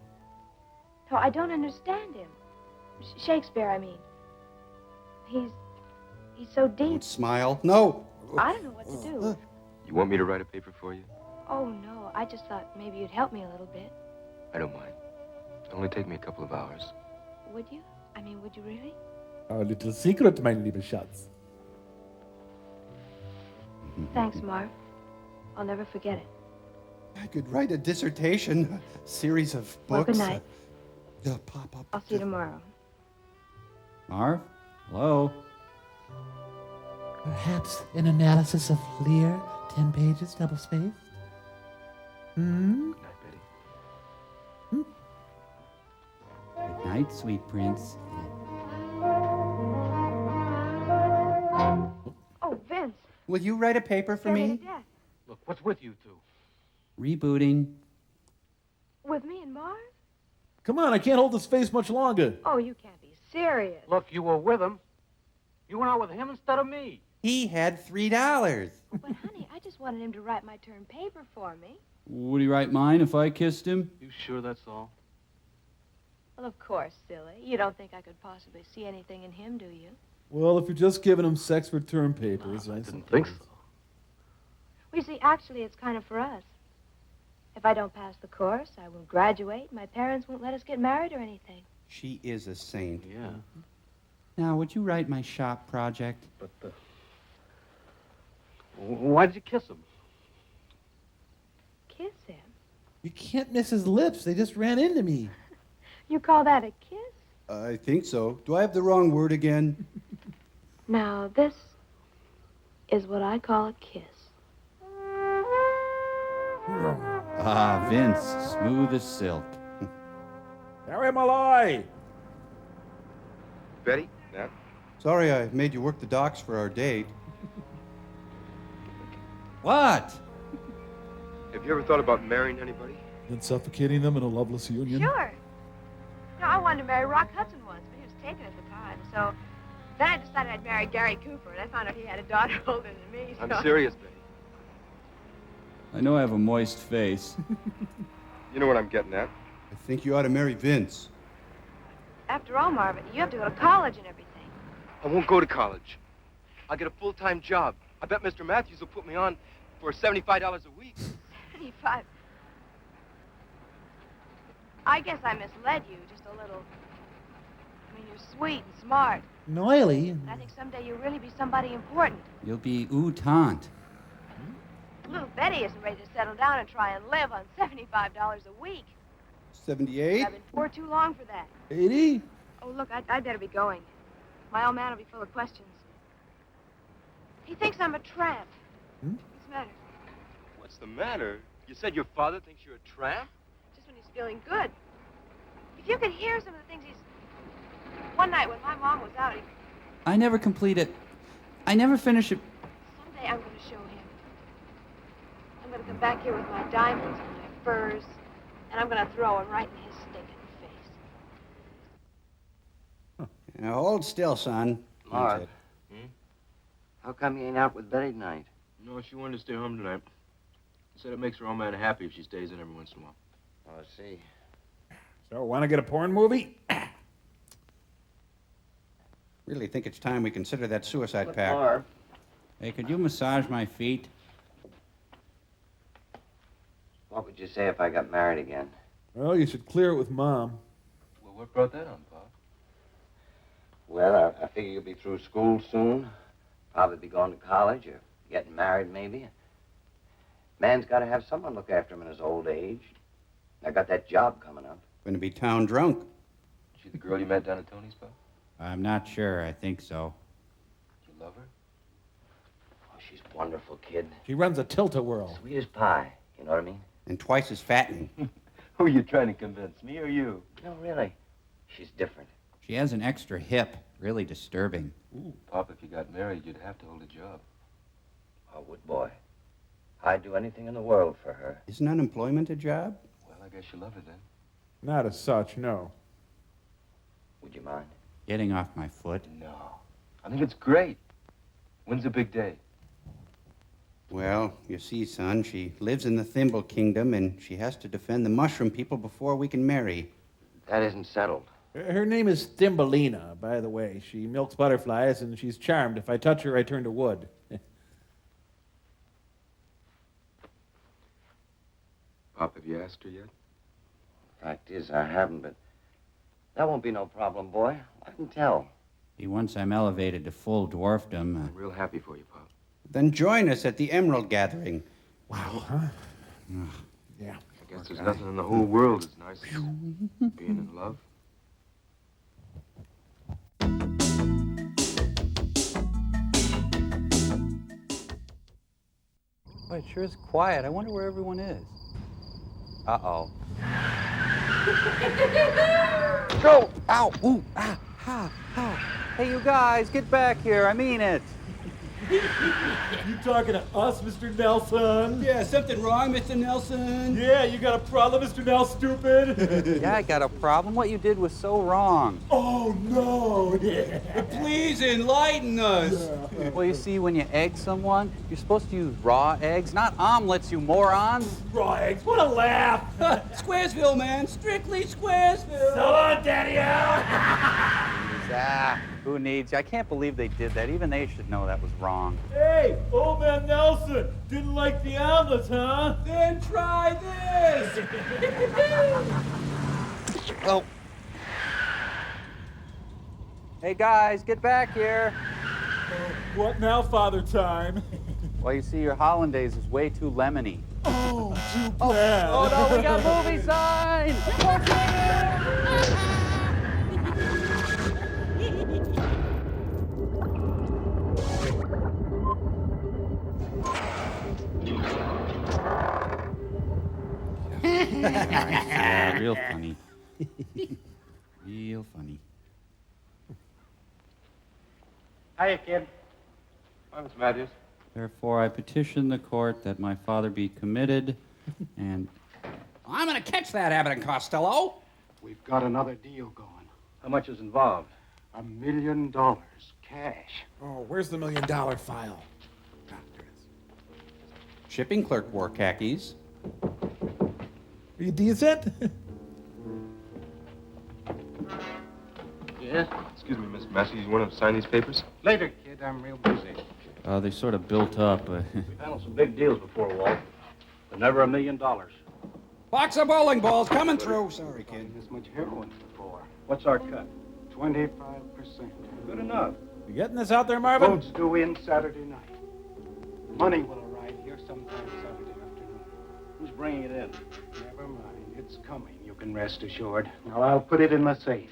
No, I don't understand him. Shakespeare, I mean. He's so deep. Don't smile. No. I don't know what to do. You want me to write a paper for you? Oh, no. I just thought maybe you'd help me a little bit. I don't mind. It'll only take me a couple of hours. Would you? I mean, would you really? A little secret, my liebe Schatz. Thanks, Marv. I'll never forget it. I could write a dissertation, a series of books. Well, good night. Pop up. I'll see you tomorrow. Marv? Hello? Perhaps an analysis of Lear, 10 pages, double-spaced? Hmm? Good night, Betty. Good night, sweet prince. Oh, Vince. Will you write a paper for Scared me me? to death. Look, what's with you two? Rebooting. With me and Marv? Come on, I can't hold this face much longer. Oh, you can't be serious. Look, you were with him. You went out with him instead of me. He had $3. But, honey, I just wanted him to write my term paper for me. Would he write mine if I kissed him? You sure that's all? Well, of course, silly. You don't think I could possibly see anything in him, do you? Well, if you're just giving him sex for term papers, I didn't think so. Well, you see, actually, it's kind of for us. If I don't pass the course, I won't graduate. My parents won't let us get married or anything. She is a saint. Yeah. Now, would you write my shop project? But, why did you kiss him? Kiss him? You can't miss his lips. They just ran into me. You call that a kiss? I think so. Do I have the wrong word again? Now, this is what I call a kiss. Ah, Vince, smooth as silk. Harry Malloy! Betty? Yeah? Sorry I made you work the docks for our date. What? Have you ever thought about marrying anybody? And suffocating them in a loveless union? Sure. No, I wanted to marry Rock Hudson once, but he was taken at the time. So then I decided I'd marry Gary Cooper, and I found out he had a daughter older than me. So. I'm serious, Betty. I know I have a moist face. You know what I'm getting at. I think you ought to marry Vince. After all, Marvin, you have to go to college and everything. I won't go to college. I'll get a full-time job. I bet Mr. Matthews will put me on for $75 a week. 75. I guess I misled you just a little. I mean, you're sweet and smart. Noily. And I think someday you'll really be somebody important. You'll be ooh-tante. Little Betty isn't ready to settle down and try and live on $75 a week. 78? I've been poor too long for that. 80? Oh, look, I'd better be going. My old man will be full of questions. He thinks I'm a tramp. What's the matter? What's the matter? You said your father thinks you're a tramp? Just when he's feeling good. If you could hear some of the things he's... One night when my mom was out, I never complete it. I never finish it. someday I'm going to show him. I'm going to come back here with my diamonds and my furs, and I'm going to throw him right in his stinking face. Now, hold still, son. Marv. That's it. How come you ain't out with Betty tonight? No, she wanted to stay home tonight. She said it makes her old man happy if she stays in every once in a while. Oh, I see. So, want to get a porn movie? Really think it's time we consider that suicide Look, pact. Marv. Hey, could you massage my feet? What would you say if I got married again? Well, you should clear it with Mom. Well, what brought that on, Pop? Well, I figure you'll be through school soon. Probably be going to college or getting married, maybe. Man's got to have someone look after him in his old age. I got that job coming up. Going to be town drunk. She the girl you met down at Tony's, Pop? I'm not sure. I think so. You love her? Oh, she's a wonderful kid. She runs a tilt-a-whirl. Sweet as pie. You know what I mean? And twice as fattening. Who are you trying to convince, me or you? No, really. She's different. She has an extra hip. Really disturbing. Ooh. Pop, if you got married, you'd have to hold a job. I would, boy. I'd do anything in the world for her. Isn't unemployment a job? Well, I guess you love her then. Not as such, no. Would you mind? Getting off my foot. No. I think it's great. When's the big day? Well, you see, son, she lives in the Thimble Kingdom, and she has to defend the mushroom people before we can marry. That isn't settled. Her name is Thumbelina, by the way. She milks butterflies, and she's charmed. If I touch her, I turn to wood. Pop, have you asked her yet? Fact is, I haven't, but that won't be no problem, boy. I can tell. See, once I'm elevated to full dwarfdom... I'm real happy for you, Pop. Then join us at the Emerald Gathering. Wow, huh? Yeah. I guess there's nothing in the whole world as nice as being in love. Boy, it sure is quiet. I wonder where everyone is. Uh-oh. Go! Ow! Ooh! Ah! Ha! Ha! Hey, you guys, get back here. I mean it. You talking to us, Mr. Nelson? Yeah, something wrong, Mr. Nelson? Yeah, you got a problem, Mr. Nelson, stupid? Yeah, I got a problem. What you did was so wrong. Oh, no. Please enlighten us. Well, you see, when you egg someone, you're supposed to use raw eggs, not omelets, you morons. Raw eggs, what a laugh. Squaresville, man. Strictly Squaresville. So long, Daddy-O. Who needs you? I can't believe they did that. Even they should know that was wrong. Hey, old man Nelson, didn't like the omelets, huh? Then try this! Oh. Hey, guys, get back here. What now, Father Time? Well, you see, your hollandaise is way too lemony. Oh, too bad. Oh, no, we got movie sign! Yeah, real funny. Real funny. Hiya, kid. Hi, Mr. Matthews. Therefore, I petition the court that my father be committed and... I'm gonna catch that Abbott and Costello. We've got another deal going. How much is involved? $1 million, cash. Oh, where's the $1 million file? Shipping clerk wore khakis. Are you decent? Yes? Excuse me, Mr. Matthews. You want to sign these papers? Later, kid. I'm real busy. They sort of built up. We've handled some big deals before, Walt, but never $1 million. Box of bowling balls coming through. Sorry, kid. This much heroin before. What's our cut? 25%. Good enough. You getting this out there, Marvin? Boats due in Saturday night. Money will arrive here sometime Saturday afternoon. Who's bringing it in? Never mind. It's coming, you can rest assured. Now, I'll put it in my safe.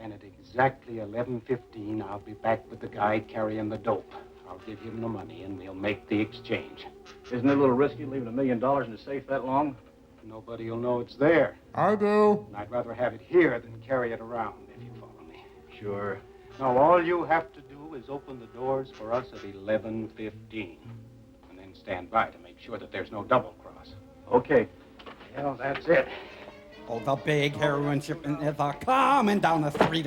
And at exactly 11:15, I'll be back with the guy carrying the dope. I'll give him the money, and we'll make the exchange. Isn't it a little risky leaving $1 million in the safe that long? Nobody will know it's there. I do. And I'd rather have it here than carry it around, if you follow me. Sure. Now, all you have to do is open the doors for us at 11:15. And then stand by to make sure that there's no double cross. Okay. Well, that's it. Oh, the big heroin shipment is coming down the street.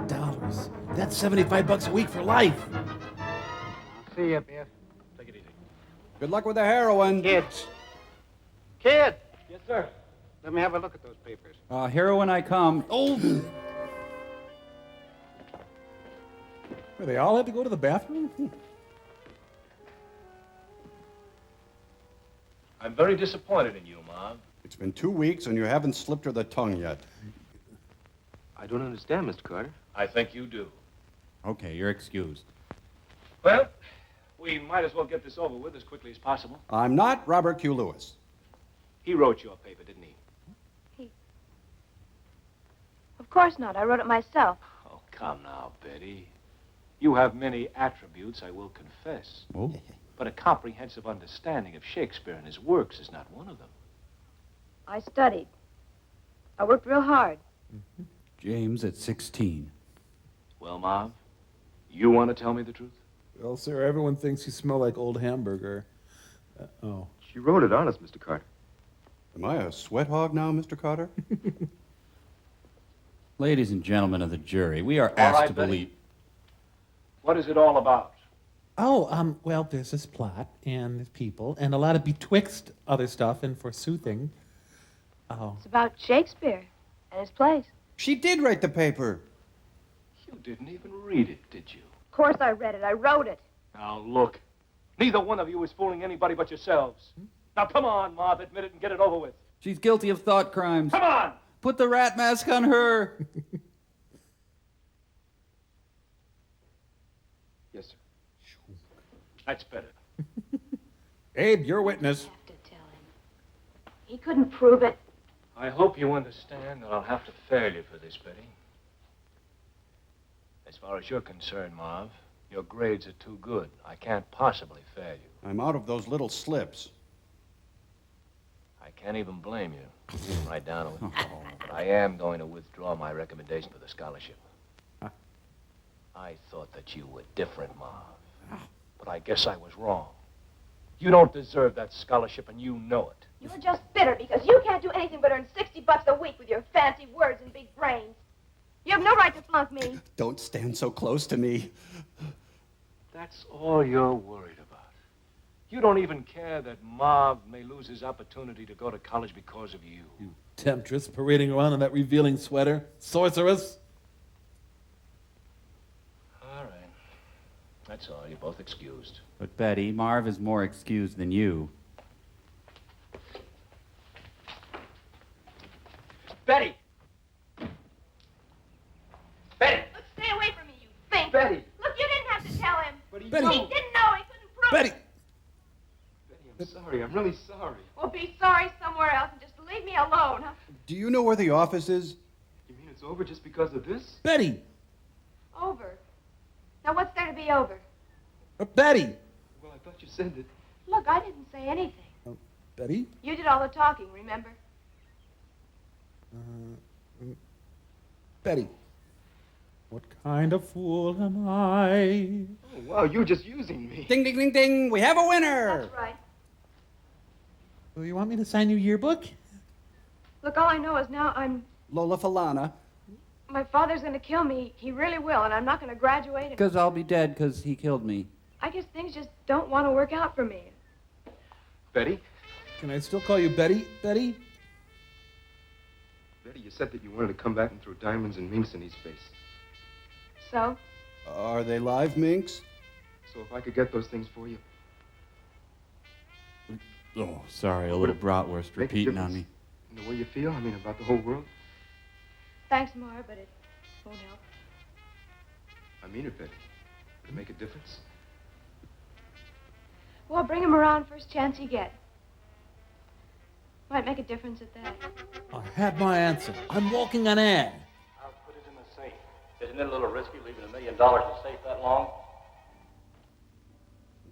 Dollars. That's $75 a week for life. I'll see you, Biff. Take it easy. Good luck with the heroin. Kids. Kid! Yes, sir. Let me have a look at those papers. Here when I come. Oh! Where, they all had to go to the bathroom? I'm very disappointed in you, Mom. It's been 2 weeks and you haven't slipped her the tongue yet. I don't understand, Mr. Carter. I think you do. Okay, you're excused. Well, we might as well get this over with as quickly as possible. I'm not Robert Q. Lewis. He wrote your paper, didn't he? Of course not. I wrote it myself. Oh, come now, Betty. You have many attributes, I will confess. Oh? But a comprehensive understanding of Shakespeare and his works is not one of them. I studied. I worked real hard. James at 16. Well, Mom, you want to tell me the truth? Well, sir, everyone thinks you smell like old hamburger. Oh. She wrote it honest, Mr. Carter. Am I a sweat hog now, Mr. Carter? Ladies and gentlemen of the jury, we are All asked right, to Betty. believe... What is it all about? Oh, well, there's this plot, and there's people, and a lot of betwixt other stuff, and forsoothing. Oh. It's about Shakespeare and his plays. She did write the paper. You didn't even read it, did you? Of course I read it. I wrote it. Now, look. Neither one of you is fooling anybody but yourselves. Now, come on, Marv, admit it and get it over with. She's guilty of thought crimes. Come on! Put the rat mask on her. Yes, sir. That's better. Abe, your witness. He couldn't prove it. I hope you understand that I'll have to fail you for this, Betty. As far as you're concerned, Marv, your grades are too good. I can't possibly fail you. I'm out of those little slips. I can't even blame you. Right down to it. But I am going to withdraw my recommendation for the scholarship. I thought that you were different, Marv. But I guess I was wrong. You don't deserve that scholarship, and you know it. You're just bitter because you can't do anything but earn $60 a week with your fancy words and big brains. You have no right to flunk me. Don't stand so close to me. That's all you're worried about. You don't even care that Marv may lose his opportunity to go to college because of you. You temptress parading around in that revealing sweater. Sorceress. That's all. You're both excused. But Betty, Marv is more excused than you. Betty! Betty! Look, stay away from me, you fink. Betty! Look, you didn't have to tell him. But he He knew. didn't know. He couldn't prove Betty! it. I'm sorry. I'm really sorry. Well, be sorry somewhere else and just leave me alone. Huh? Do you know where the office is? You mean it's over just because of this? Betty! Over. Now, what's there to be over? Betty! Well, I thought you said that. Look, I didn't say anything. Betty? You did all the talking, remember? Betty. What kind of fool am I? Oh, wow, you're just using me. Ding, ding, ding, ding. We have a winner. That's right. Well, you want me to sign your yearbook? Look, all I know is now Lola Falana. my father's going to kill me. He really will, and I'm not going to graduate. And Because I'll be dead because he killed me. I guess things just don't want to work out for me. Betty? Can I still call you Betty? Betty? Betty, you said that you wanted to come back and throw diamonds and minks in his face. So? Are they live minks? So if I could get those things for you. Oh, sorry, a little bratwurst Make a repeating on difference me. In the way you feel, I mean, about the whole world. Thanks, Mar, but it won't help. I mean it, Betty. Would it make a difference? Well, bring him around first chance you get. Might make a difference at that. I had my answer. I'm walking on air. I'll put it in the safe. Isn't it a little risky leaving $1 million in safe that long?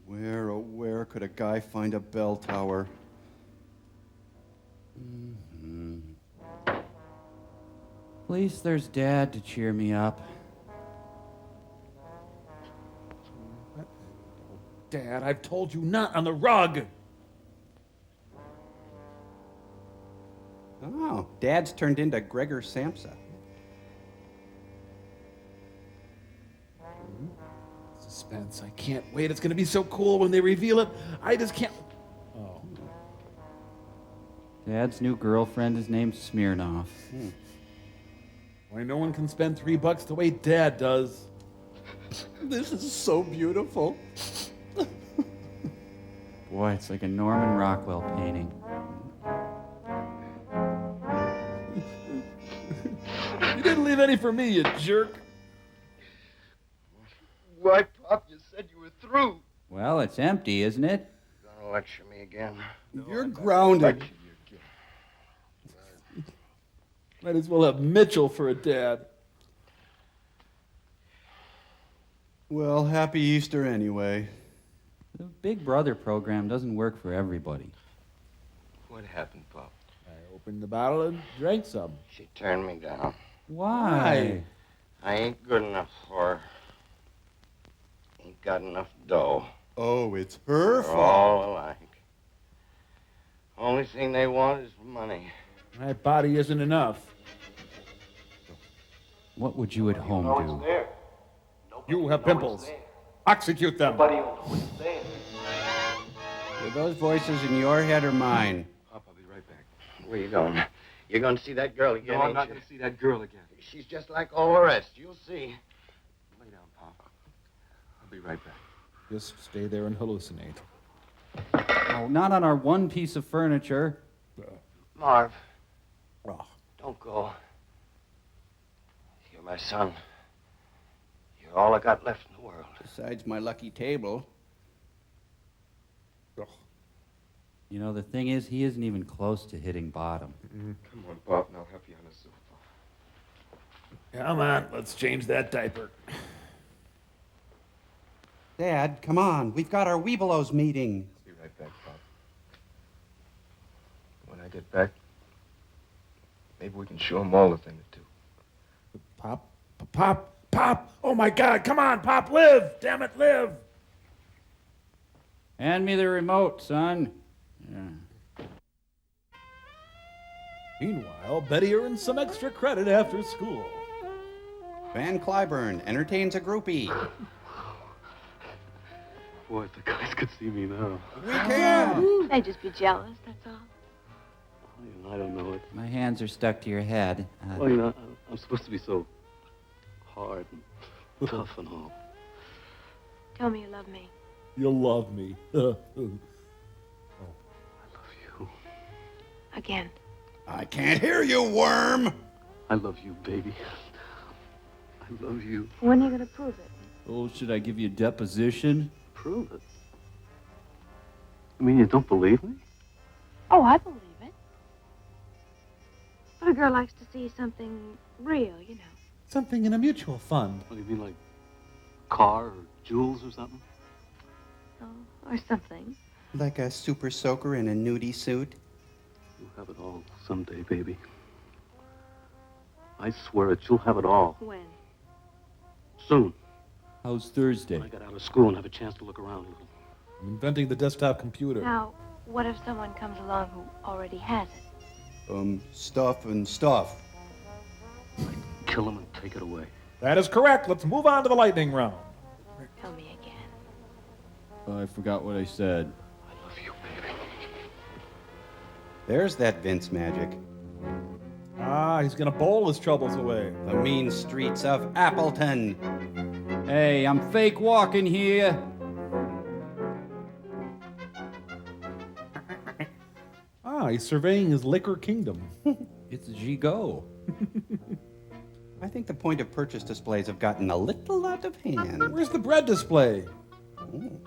Where, oh, where could a guy find a bell tower? At least there's Dad to cheer me up. Dad, I've told you not on the rug. Oh, Dad's turned into Gregor Samsa. Suspense. I can't wait. It's going to be so cool when they reveal it. I just can't. Oh. Dad's new girlfriend is named Smirnoff. Why no one can spend $3 the way Dad does. This is so beautiful. Boy, it's like a Norman Rockwell painting. You didn't leave any for me, you jerk. Why, Pop, you said you were through. Well, it's empty, isn't it? Gonna lecture me again? You're grounded. Might as well have Mitchell for a dad. Well, happy Easter anyway. The Big Brother program doesn't work for everybody. What happened, Pop? I opened the bottle and drank some. She turned me down. Why? I ain't good enough for her. Ain't got enough dough. Oh, it's her They're fault. all alike. Only thing they want is money. My body isn't enough. What would you at home do? There. You have pimples. Execute them. Nobody will know it's there. Were those voices in your head or mine? Pop, I'll be right back. Where you going? You're going to see that girl again, No, I'm ain't not you? going to see that girl again. She's just like all the rest. You'll see. Lay down, Pop. I'll be right back. Just stay there and hallucinate. Oh, not on our one piece of furniture. Marv, Oh. don't go. You're my son. You're all I got left in the world. Besides my lucky table. You know, the thing is, he isn't even close to hitting bottom. Come on, Pop, and I'll help you on the sofa. Come on, let's change that diaper. Dad, come on. We've got our Weebelows meeting. Be right back, Pop. When I get back, maybe we can show them all a thing or two. Pop, Pop, Pop. Oh, my God. Come on, Pop. Live. Damn it, live. Hand me the remote, son. Yeah. Meanwhile, Betty earns some extra credit after school. Van Cliburn entertains a groupie. Boy, if the guys could see me now. We can. They'd just be jealous, that's all. I don't know it. My hands are stuck to your head. Well, you know, I'm supposed to be so hard and tough and all. Tell me you love me. You'll love me. Again. I can't hear you, worm. I love you, baby. I love you. When are you going to prove it? Oh, should I give you a deposition? Prove it. I mean, you don't believe me? Oh, I believe it. But a girl likes to see something real, you know. Something in a mutual fund. What do you mean, like a car or jewels or something? Oh, or something. Like a super soaker in a nudie suit? You'll have it all someday, baby. I swear it, you'll have it all. When? Soon. How's Thursday? When I get out of school and have a chance to look around a little. I'm inventing the desktop computer. Now, what if someone comes along who already has it? Stuff and stuff. Kill him and take it away. That is correct. Let's move on to the lightning round. Tell me again. Oh, I forgot what I said. There's that Vince magic. Ah, he's gonna bowl his troubles away. The mean streets of Appleton. Hey, I'm fake walking here. Ah, he's surveying his liquor kingdom. It's Gigot. I think the point of purchase displays have gotten a little out of hand. Where's the bread display? Oh.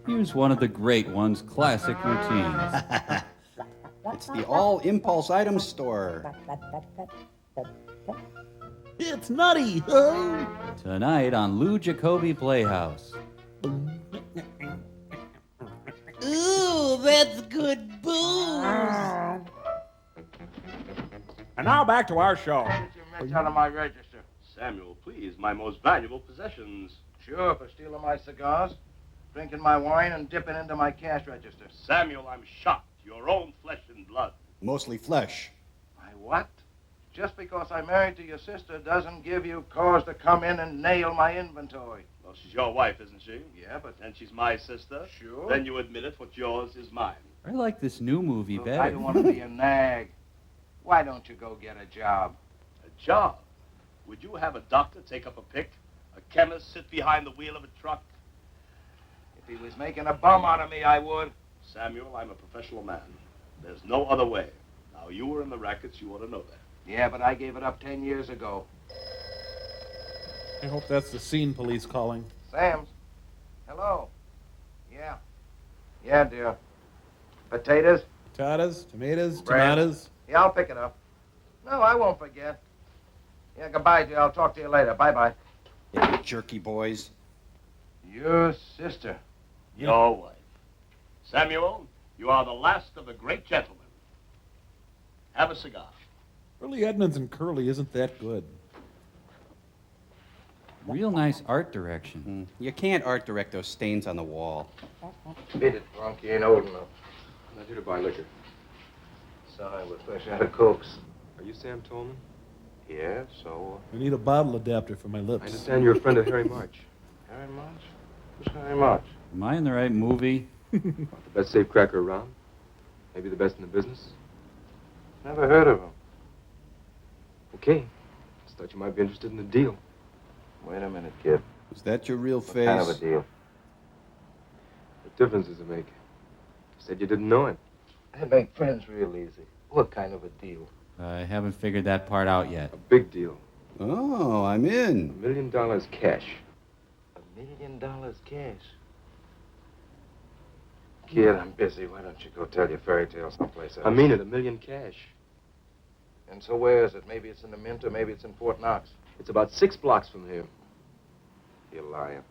Here's one of the great ones, classic routines. It's the all impulse items store. It's nutty. Tonight on Lou Jacoby Playhouse. Ooh, that's good booze. And now back to our show. Out of my register. Samuel, please, my most valuable possessions. Sure, for stealing my cigars, drinking my wine, and dipping into my cash register. Samuel, I'm shocked. Your own flesh and blood. Mostly flesh. My what? Just because I'm married to your sister doesn't give you cause to come in and nail my inventory. Well, she's your wife, isn't she? Yeah, but... And she's my sister? Sure. Then you admit it, what's yours is mine. I like this new movie Look, better. I don't want to be a nag. Why don't you go get a job? A job? Would you have a doctor take up a pick? A chemist sit behind the wheel of a truck? If he was making a bum out of me, I would. Samuel, I'm a professional man. There's no other way. Now, you were in the rackets, you ought to know that. Yeah, but I gave it up 10 years ago. I hope that's the scene police calling. Sam's. Hello. Yeah. Yeah, dear. Potatoes? Potatoes, tomatoes, Bread. tomatoes. Yeah, I'll pick it up. No, I won't forget. Yeah, goodbye, dear. I'll talk to you later. Bye-bye. Yeah, jerky boys. Your sister. Your wife. Samuel, you are the last of the great gentlemen. Have a cigar. Curly Edmonds and Curly isn't that good. Real nice art direction. You can't art direct those stains on the wall. Beat it, drunk. You ain't old enough. I'm not here to buy liquor. Sorry, we're fresh out of cokes. Are you Sam Tolman? Yeah, so... I need a bottle adapter for my lips. I understand you're a friend of Harry March. Harry March? Who's Harry March? Am I in the right movie? The best safe cracker around? Maybe the best in the business? Never heard of him. Okay. Just thought you might be interested in the deal. Wait a minute, kid. Is that your real face? What kind of a deal? What difference does it make? You said you didn't know him. I make friends real easy. What kind of a deal? I haven't figured that part out yet. A big deal. Oh, I'm in. $1 million cash. $1 million cash? Kid, I'm busy. Why don't you go tell your fairy tale someplace else? I mean it, $1 million cash. And so where is it? Maybe it's in the Mint or maybe it's in Fort Knox. It's about 6 blocks from here. You're lying.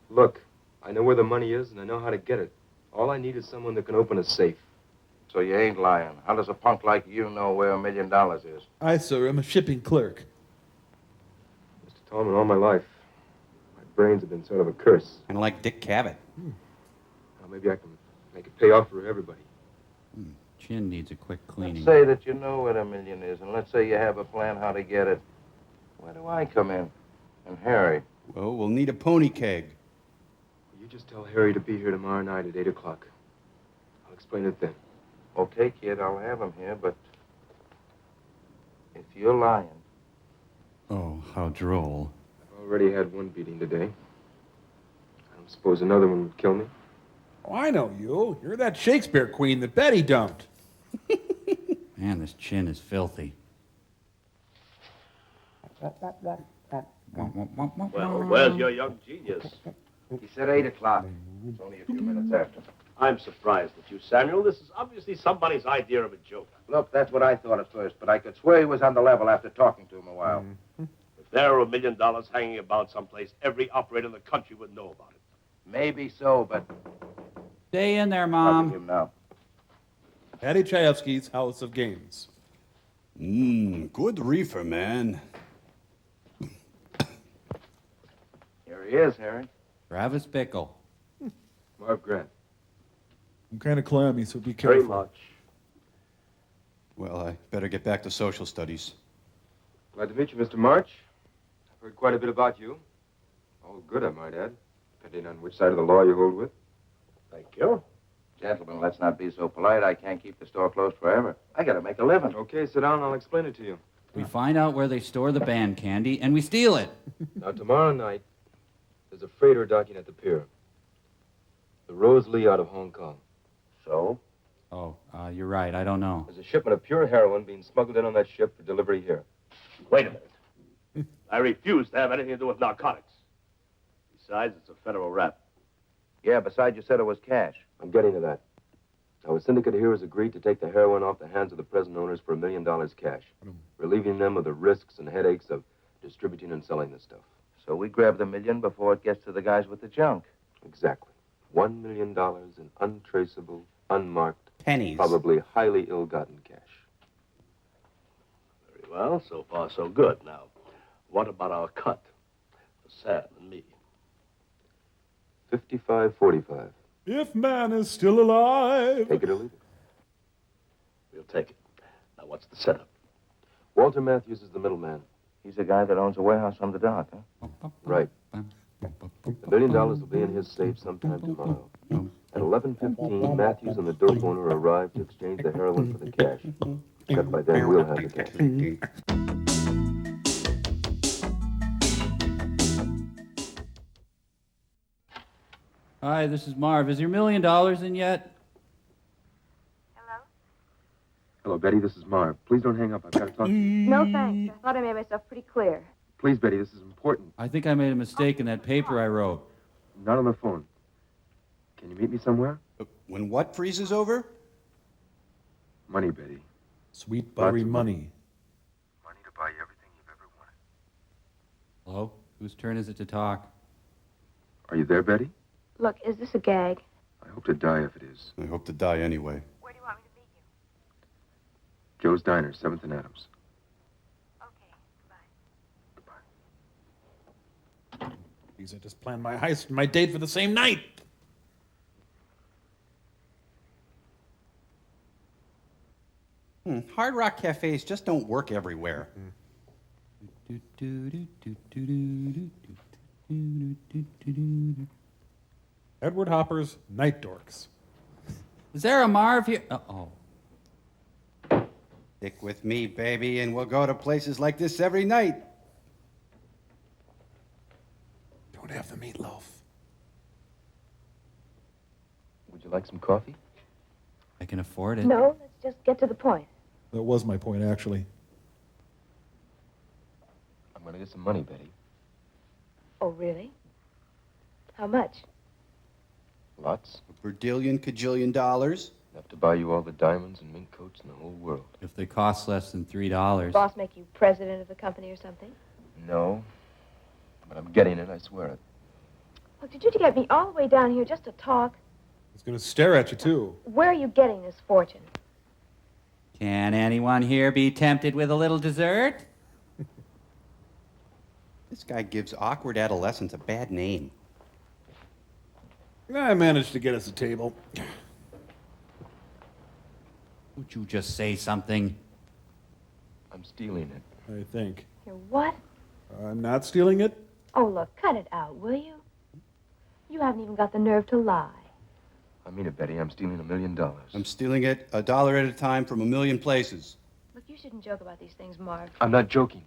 Look, I know where the money is and I know how to get it. All I need is someone that can open a safe. So you ain't lying. How does a punk like you know where $1 million is? I, sir, am a shipping clerk. Mr. Tolman, all my life, my brains have been sort of a curse. And like Dick Cavett. Well, maybe I can make it pay off for everybody. Chin needs a quick cleaning. Let's say that you know where the million is, and let's say you have a plan how to get it. Where do I come in? And Harry? Well, we'll need a pony keg. You just tell Harry to be here tomorrow night at 8 o'clock. I'll explain it then. Okay, kid, I'll have him here, but if you're lying... Oh, how droll. I've already had one beating today. I don't suppose another one would kill me. Oh, I know you. You're that Shakespeare queen that Betty dumped. Man, this chin is filthy. Well, where's your young genius? He said 8 o'clock. It's only a few minutes after. I'm surprised at you, Samuel. This is obviously somebody's idea of a joke. Look, that's what I thought at first, but I could swear he was on the level after talking to him a while. If there were $1 million hanging about someplace, every operator in the country would know about it. Maybe so, but... Stay in there, Talking Mom. to him now. Patty Chayefsky's House of Games. Good reefer, man. Here he is, Harry. Travis Bickle. Marv Grant. I'm kind of clammy, so be careful. Very much. Well, I better get back to social studies. Glad to meet you, Mr. March. I've heard quite a bit about you. All good, I might add, depending on which side of the law you hold with. Thank you. Gentlemen, let's not be so polite. I can't keep the store closed forever. I gotta make a living. Okay, sit down and I'll explain it to you. We find out where they store the band candy, and we steal it. Now, tomorrow night, there's a freighter docking at the pier. The Rose Lee out of Hong Kong. So? Oh, you're right. I don't know. There's a shipment of pure heroin being smuggled in on that ship for delivery here. Wait a minute. I refuse to have anything to do with narcotics. Besides, it's a federal rap. Yeah, besides, you said it was cash. I'm getting to that. Our syndicate here has agreed to take the heroin off the hands of the present owners for $1 million cash, relieving them of the risks and headaches of distributing and selling this stuff. So we grab the $1 million before it gets to the guys with the junk. Exactly. $1 million in untraceable, unmarked, pennies, probably highly ill-gotten cash. Very well. So far, so good. Now, what about our cut? For Sam and me. 55-45. If man is still alive. Take it or leave it. We'll take it. Now, what's the setup? Walter Matthews is the middleman. He's the guy that owns a warehouse on the dock, huh? Right. The $1 million will be in his safe sometime tomorrow. At 11:15, Matthews and the dope owner arrive to exchange the heroin for the cash. Except by then, we'll have the cash. Hi, this is Marv. Is your $1 million in yet? Hello, Betty. This is Marv. Please don't hang up. I've got to talk to you. No, thanks. I thought I made myself pretty clear. Please, Betty. This is important. I think I made a mistake in that paper I wrote. Not on the phone. Can you meet me somewhere? When what freezes over? Money, Betty. Sweet buttery money. Money to buy you everything you've ever wanted. Hello? Whose turn is it to talk? Are you there, Betty? Look, is this a gag? I hope to die if it is. I hope to die anyway. Where do you want me to meet you? Joe's Diner, 7th and Adams. Because I just planned my heist and my date for the same night. Hard rock cafes just don't work everywhere. Edward Hopper's Night Dorks. Is there a Marv here? Uh-oh. Stick with me, baby, and we'll go to places like this every night. Don't have the meatloaf. Would you like some coffee? I can afford it. No, let's just get to the point. That was my point, actually. I'm going to get some money, Betty. Oh, really? How much? Lots. A berdillion $1,000,000. Enough to buy you all the diamonds and mink coats in the whole world. If they cost less than $3. Boss make you president of the company or something? No. But I'm getting it, I swear it. Look, did you get me all the way down here just to talk? He's going to stare at you, too. Where are you getting this fortune? Can anyone here be tempted with a little dessert? This guy gives awkward adolescents a bad name. I managed to get us a table. Would you just say something? I'm stealing it. I think. You're what? I'm not stealing it? Oh, look, cut it out, will you? You haven't even got the nerve to lie. I mean it, Betty. I'm stealing $1 million. I'm stealing it $1 at a time from 1,000,000 places. Look, you shouldn't joke about these things, Marv. I'm not joking.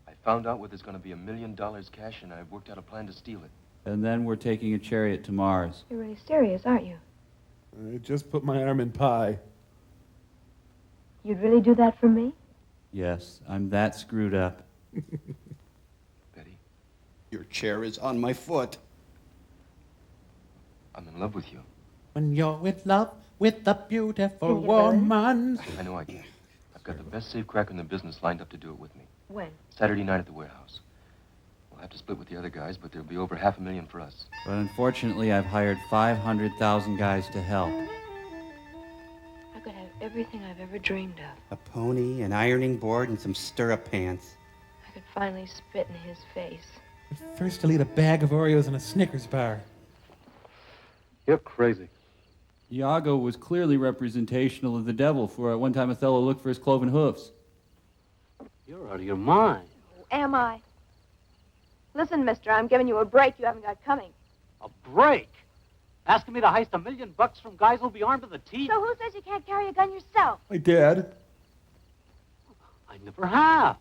I Found out where there's going to be $1 million cash, and I've worked out a plan to steal it. And then we're taking a chariot to Mars. You're really serious, aren't you? I just put my arm in pie. You'd really do that for me? Yes, I'm that screwed up. Betty, Your chair is on my foot. I'm in love with you. When you're with love with a beautiful woman. I know I can. I've got the best safecracker in the business lined up to do it with me. When? Saturday night at the warehouse. We'll have to split with the other guys, but there'll be over $500,000 for us. But unfortunately, I've hired 500,000 guys to help. I could have everything I've ever dreamed of. A pony, an ironing board, and some stirrup pants. I could finally spit in his face. First I'll eat a bag of Oreos and a Snickers bar. You're crazy. Iago was clearly representational of the devil, for at one time Othello looked for his cloven hoofs. You're out of your mind. Am I? Listen, mister, I'm giving you a break you haven't got coming. A break? Asking me to heist $1 million from guys who'll be armed to the teeth? So who says you can't carry a gun yourself? My dad. I never have.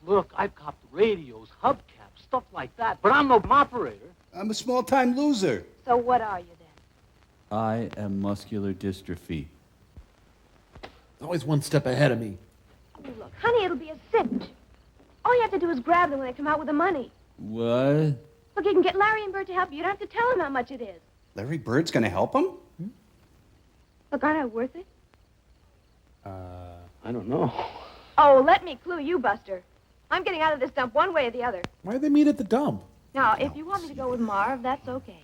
Look, I've copped radios, hubcaps, stuff like that, but I'm no operator. I'm a small-time loser. So what are you then? I am muscular dystrophy. Always one step ahead of me. Oh, look, honey, it'll be a cinch. All you have to do is grab them when they come out with the money. What? Look, you can get Larry and Bert to help you. You don't have to tell them how much it is. Larry Bird's gonna help him? Look, aren't I worth it? I don't know. Oh, let me clue you, Buster. I'm getting out of this dump one way or the other. Why'd they meet at the dump? Now, if you want me to go with Marv, that's okay.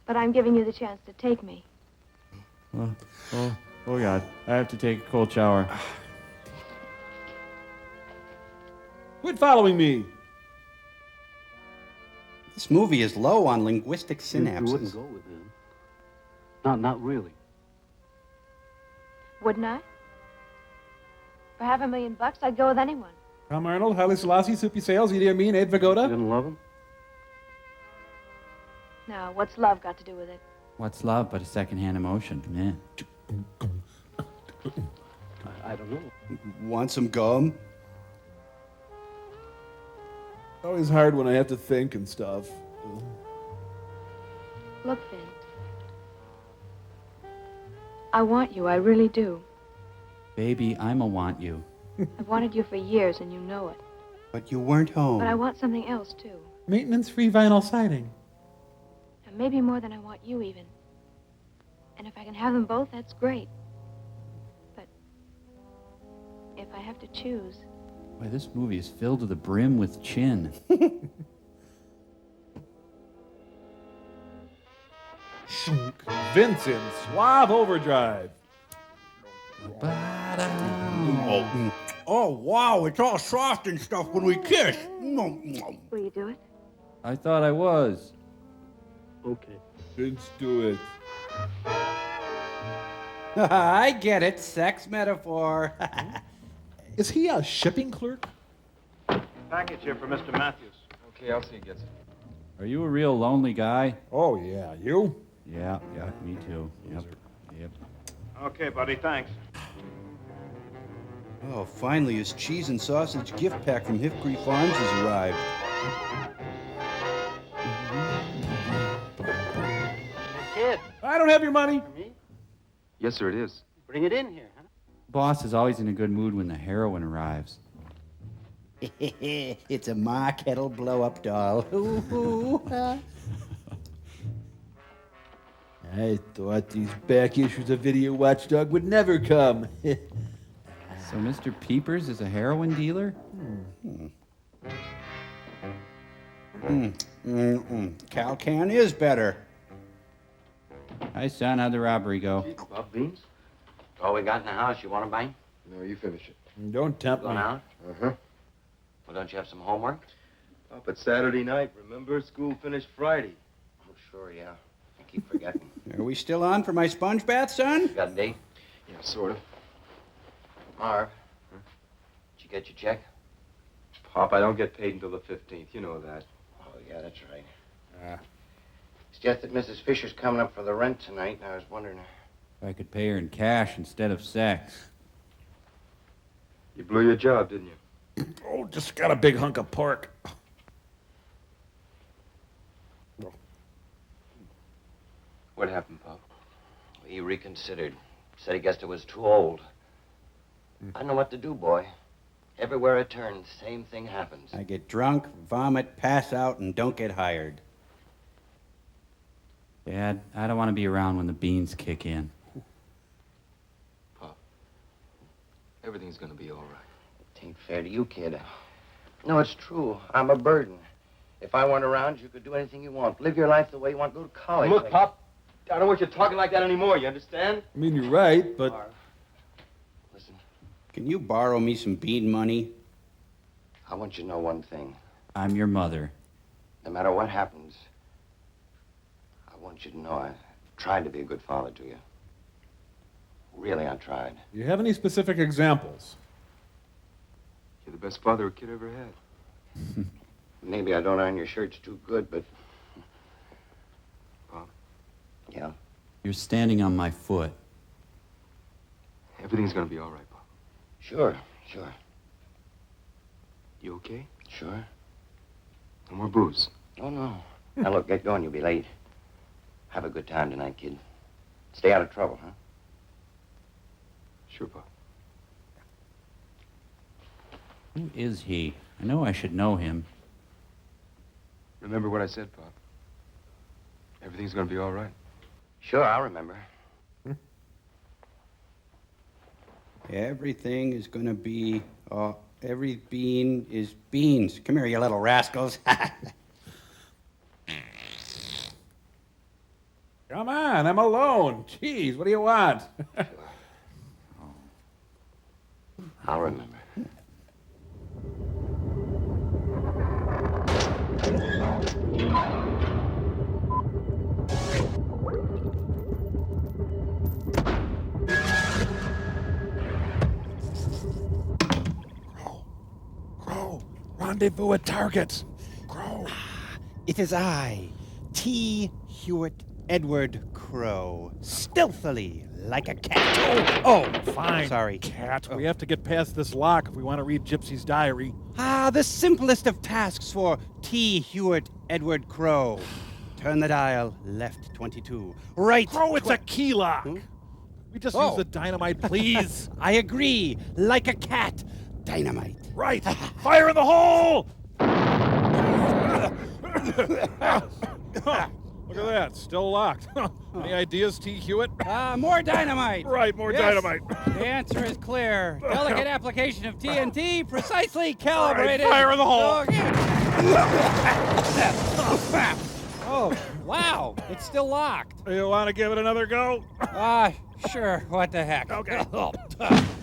But I'm giving you the chance to take me. Oh God, I have to take a cold shower. Quit following me. This movie is low on linguistic You wouldn't synapses. go with him. Not really. Wouldn't I? For $500,000, I'd go with anyone. Tom Arnold, Haile Selassie, Soupy Sales, Idi Amin, Ed Vigoda. You didn't love him? Now, what's love got to do with it? What's love but a secondhand emotion? Man. I don't know. Want some gum? Always hard when I have to think and stuff. Look, Finn. I want you, I really do. Baby, I'm a want you. I've wanted you for years, and you know it. But you weren't home. But I want something else, too. Maintenance-free vinyl siding. And maybe more than I want you, even. And if I can have them both, that's great. But if I have to choose... Boy, this movie is filled to the brim with chin. Vincent, Suave Overdrive. Oh, wow, it's all soft and stuff when we kiss. Will you do it? I thought I was. Okay. Vince, do it. I get it. Sex metaphor. Is he a shipping clerk? Package here for Mr. Matthews. Okay, I'll see he gets it. Are you a real lonely guy? Oh, yeah. You? Yeah, me too. Yep. Okay, buddy, thanks. Oh, finally, his cheese and sausage gift pack from Hickory Farms has arrived. Kid. I don't have your money. Me? Yes, sir, it is. Bring it in here, huh? Boss is always in a good mood when the heroine arrives. It's a Ma Kettle blow-up doll. I thought these back issues of Video Watchdog would never come. So Mr. Peepers is a heroin dealer? Cal Can is better. Hi, son. How'd the robbery go? Bob Beans? All we got in the house, you want to buy? No, you finish it. Don't tempt me. Going out? Uh-huh. Well, don't you have some homework? Up at Saturday night, remember? School finished Friday. Oh, sure, yeah. I keep forgetting. Are we still on for my sponge bath, son? You got a date? Yeah, sort of. Marv, did you get your check? Pop, I don't get paid until the 15th. You know that. Oh, yeah, that's right. It's just that Mrs. Fisher's coming up for the rent tonight, and I was wondering... If I could pay her in cash instead of sex. You blew your job, didn't you? Oh, just got a big hunk of pork. What happened, Pop? He reconsidered. Said he guessed it was too old. I don't know what to do, boy. Everywhere I turn, same thing happens. I get drunk, vomit, pass out, and don't get hired. Dad, I don't want to be around when the beans kick in. Pop, everything's gonna be all right. It ain't fair to you, kid. No, it's true. I'm a burden. If I weren't around, you could do anything you want. Live your life the way you want. Go to college. Look, Pop, I don't want you talking like that anymore, you understand? I mean, you're right, but... Listen, Can you borrow me some bean money? I want you to know one thing. I'm your mother. No matter what happens, I want you to know I tried to be a good father to you. Really, I tried. Do you have any specific examples? You're the best father a kid ever had. Maybe I don't iron your shirts too good, but... Pop? Yeah? You're standing on my foot. Everything's gonna be all right, Pop. Sure. You okay? Sure. No more booze. Oh, no. Now, look, get going. You'll be late. Have a good time tonight, kid. Stay out of trouble, huh? Sure, Pop. Who is he? I know I should know him. Remember what I said, Pop. Everything's gonna be all right. Sure, I'll remember. Everything is gonna be, every bean is beans. Come here, you little rascals. Come on, I'm alone. Jeez, what do you want? I'll remember. Rendezvous at target. Crow. It is I, T. Hewitt Edward Crow, stealthily like a cat. Oh, fine. Sorry. Cat. We have to get past this lock if we want to read Gypsy's diary. The simplest of tasks for T. Hewitt Edward Crow. Turn the dial, left 22. Right. Crow, it's a key lock. We just use the dynamite, please. I agree. Like a cat. Dynamite. Right. Fire in the hole! Look at that. Still locked. Any ideas, T. Hewitt? More dynamite. Right, more Yes. dynamite. The answer is clear. Delicate application of TNT, precisely calibrated. Right, fire in the hole. Oh, wow. It's still locked. You want to give it another go? Sure. What the heck? Okay.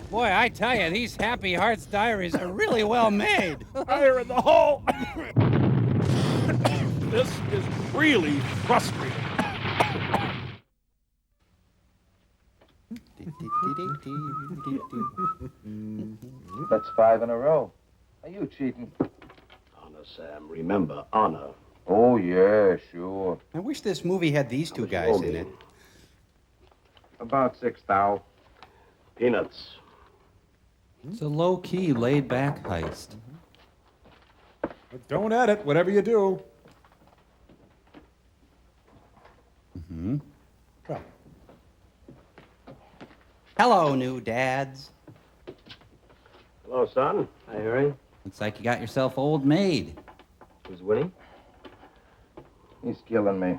Boy, I tell you, these Happy Hearts diaries are really well made. Fire in the hole. This is really frustrating. That's 5 in a row. Are you cheating? Honor, Sam. Remember, honor. Oh, yeah, sure. I wish this movie had these two guys in it. About 6 thou. Peanuts. It's a low-key, laid-back heist. But don't edit, whatever you do. Mm-hmm. Hello, new dads. Hello, son. Hi, Harry. Looks like you got yourself old maid. Who's winning? He's killing me.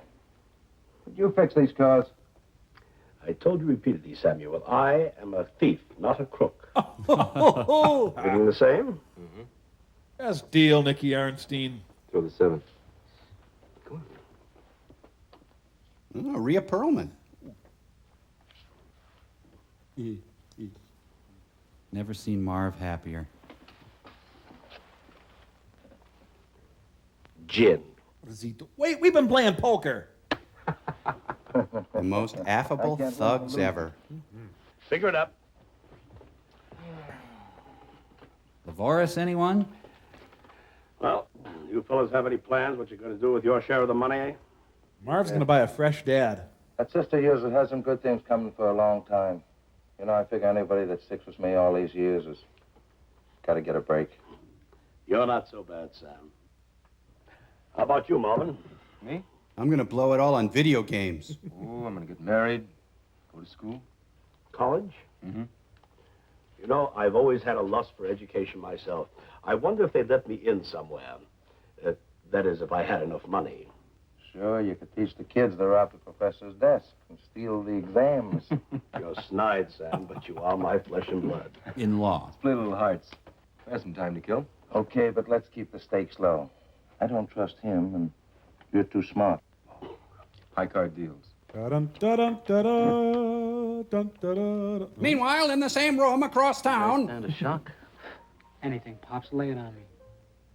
Could you fix these cars? I told you repeatedly, Samuel, I am a thief, not a crook. Reading the same? Mm-hmm. Best deal, Nicky Arnstein. Throw the 7. Oh, Rhea Perlman. Never seen Marv happier. Gin. What does he do? Wait, we've been playing poker. The most affable thugs ever. Figure it up. Lavoris, anyone? Well, you fellas have any plans what you're going to do with your share of the money, eh? Marv's going to buy a fresh dad. That sister of yours has had some good things coming for a long time. You know, I figure anybody that sticks with me all these years has got to get a break. You're not so bad, Sam. How about you, Marvin? Me? I'm gonna blow it all on video games. Oh, I'm gonna get married, go to school. College? Mm-hmm. You know, I've always had a lust for education myself. I wonder if they'd let me in somewhere. That is, if I had enough money. Sure, you could teach the kids that are off the professor's desk and steal the exams. You're snide, Sam, but you are my flesh and blood. In law. Let's play little hearts. I have some time to kill. Okay, but let's keep the stakes low. I don't trust him, and you're too smart. High card deals. Meanwhile, in the same room across town. Stand a shock. Anything, Pops, lay it on me.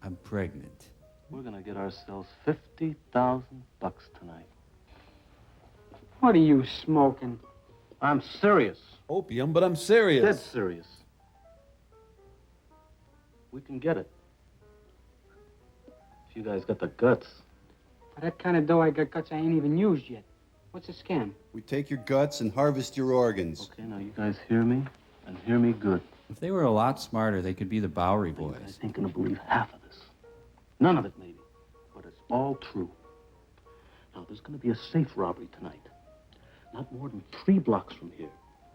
I'm pregnant. We're gonna get ourselves $50,000 tonight. What are you smoking? I'm serious. Opium, but I'm serious. Dead serious. We can get it. If you guys got the guts. For that kind of dough I got guts I ain't even used yet. What's a scam? We take your guts and harvest your organs. Okay, now you guys hear me, and hear me good. If they were a lot smarter, they could be the Bowery You Boys. guys ain't gonna believe half of this. None of it, maybe. But it's all true. Now, there's gonna be a safe robbery tonight. Not more than 3 blocks from here.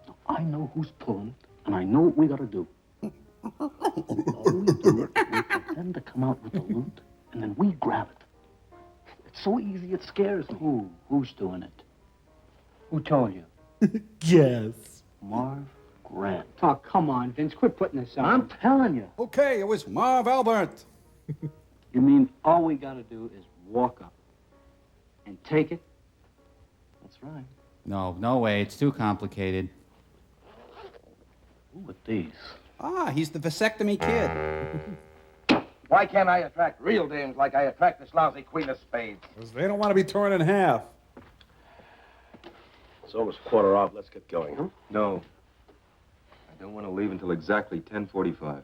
Now, I know who's pulling it, and I know what we gotta do. All we do is wait for them to come out with the loot, and then we grab it. It's so easy, it scares me. Who's doing it? Who told you? Yes. Marv Grant. Oh, come on, Vince. Quit putting this on. I'm telling you. Okay, it was Marv Albert. You mean all we gotta do is walk up and take it? That's right. No way. It's too complicated. Who are these? Ah, he's the vasectomy kid. Why can't I attract real dames like I attract this lousy queen of spades? Because they don't want to be torn in half. It's almost quarter off. Let's get going, huh? No. I don't want to leave until exactly 10:45.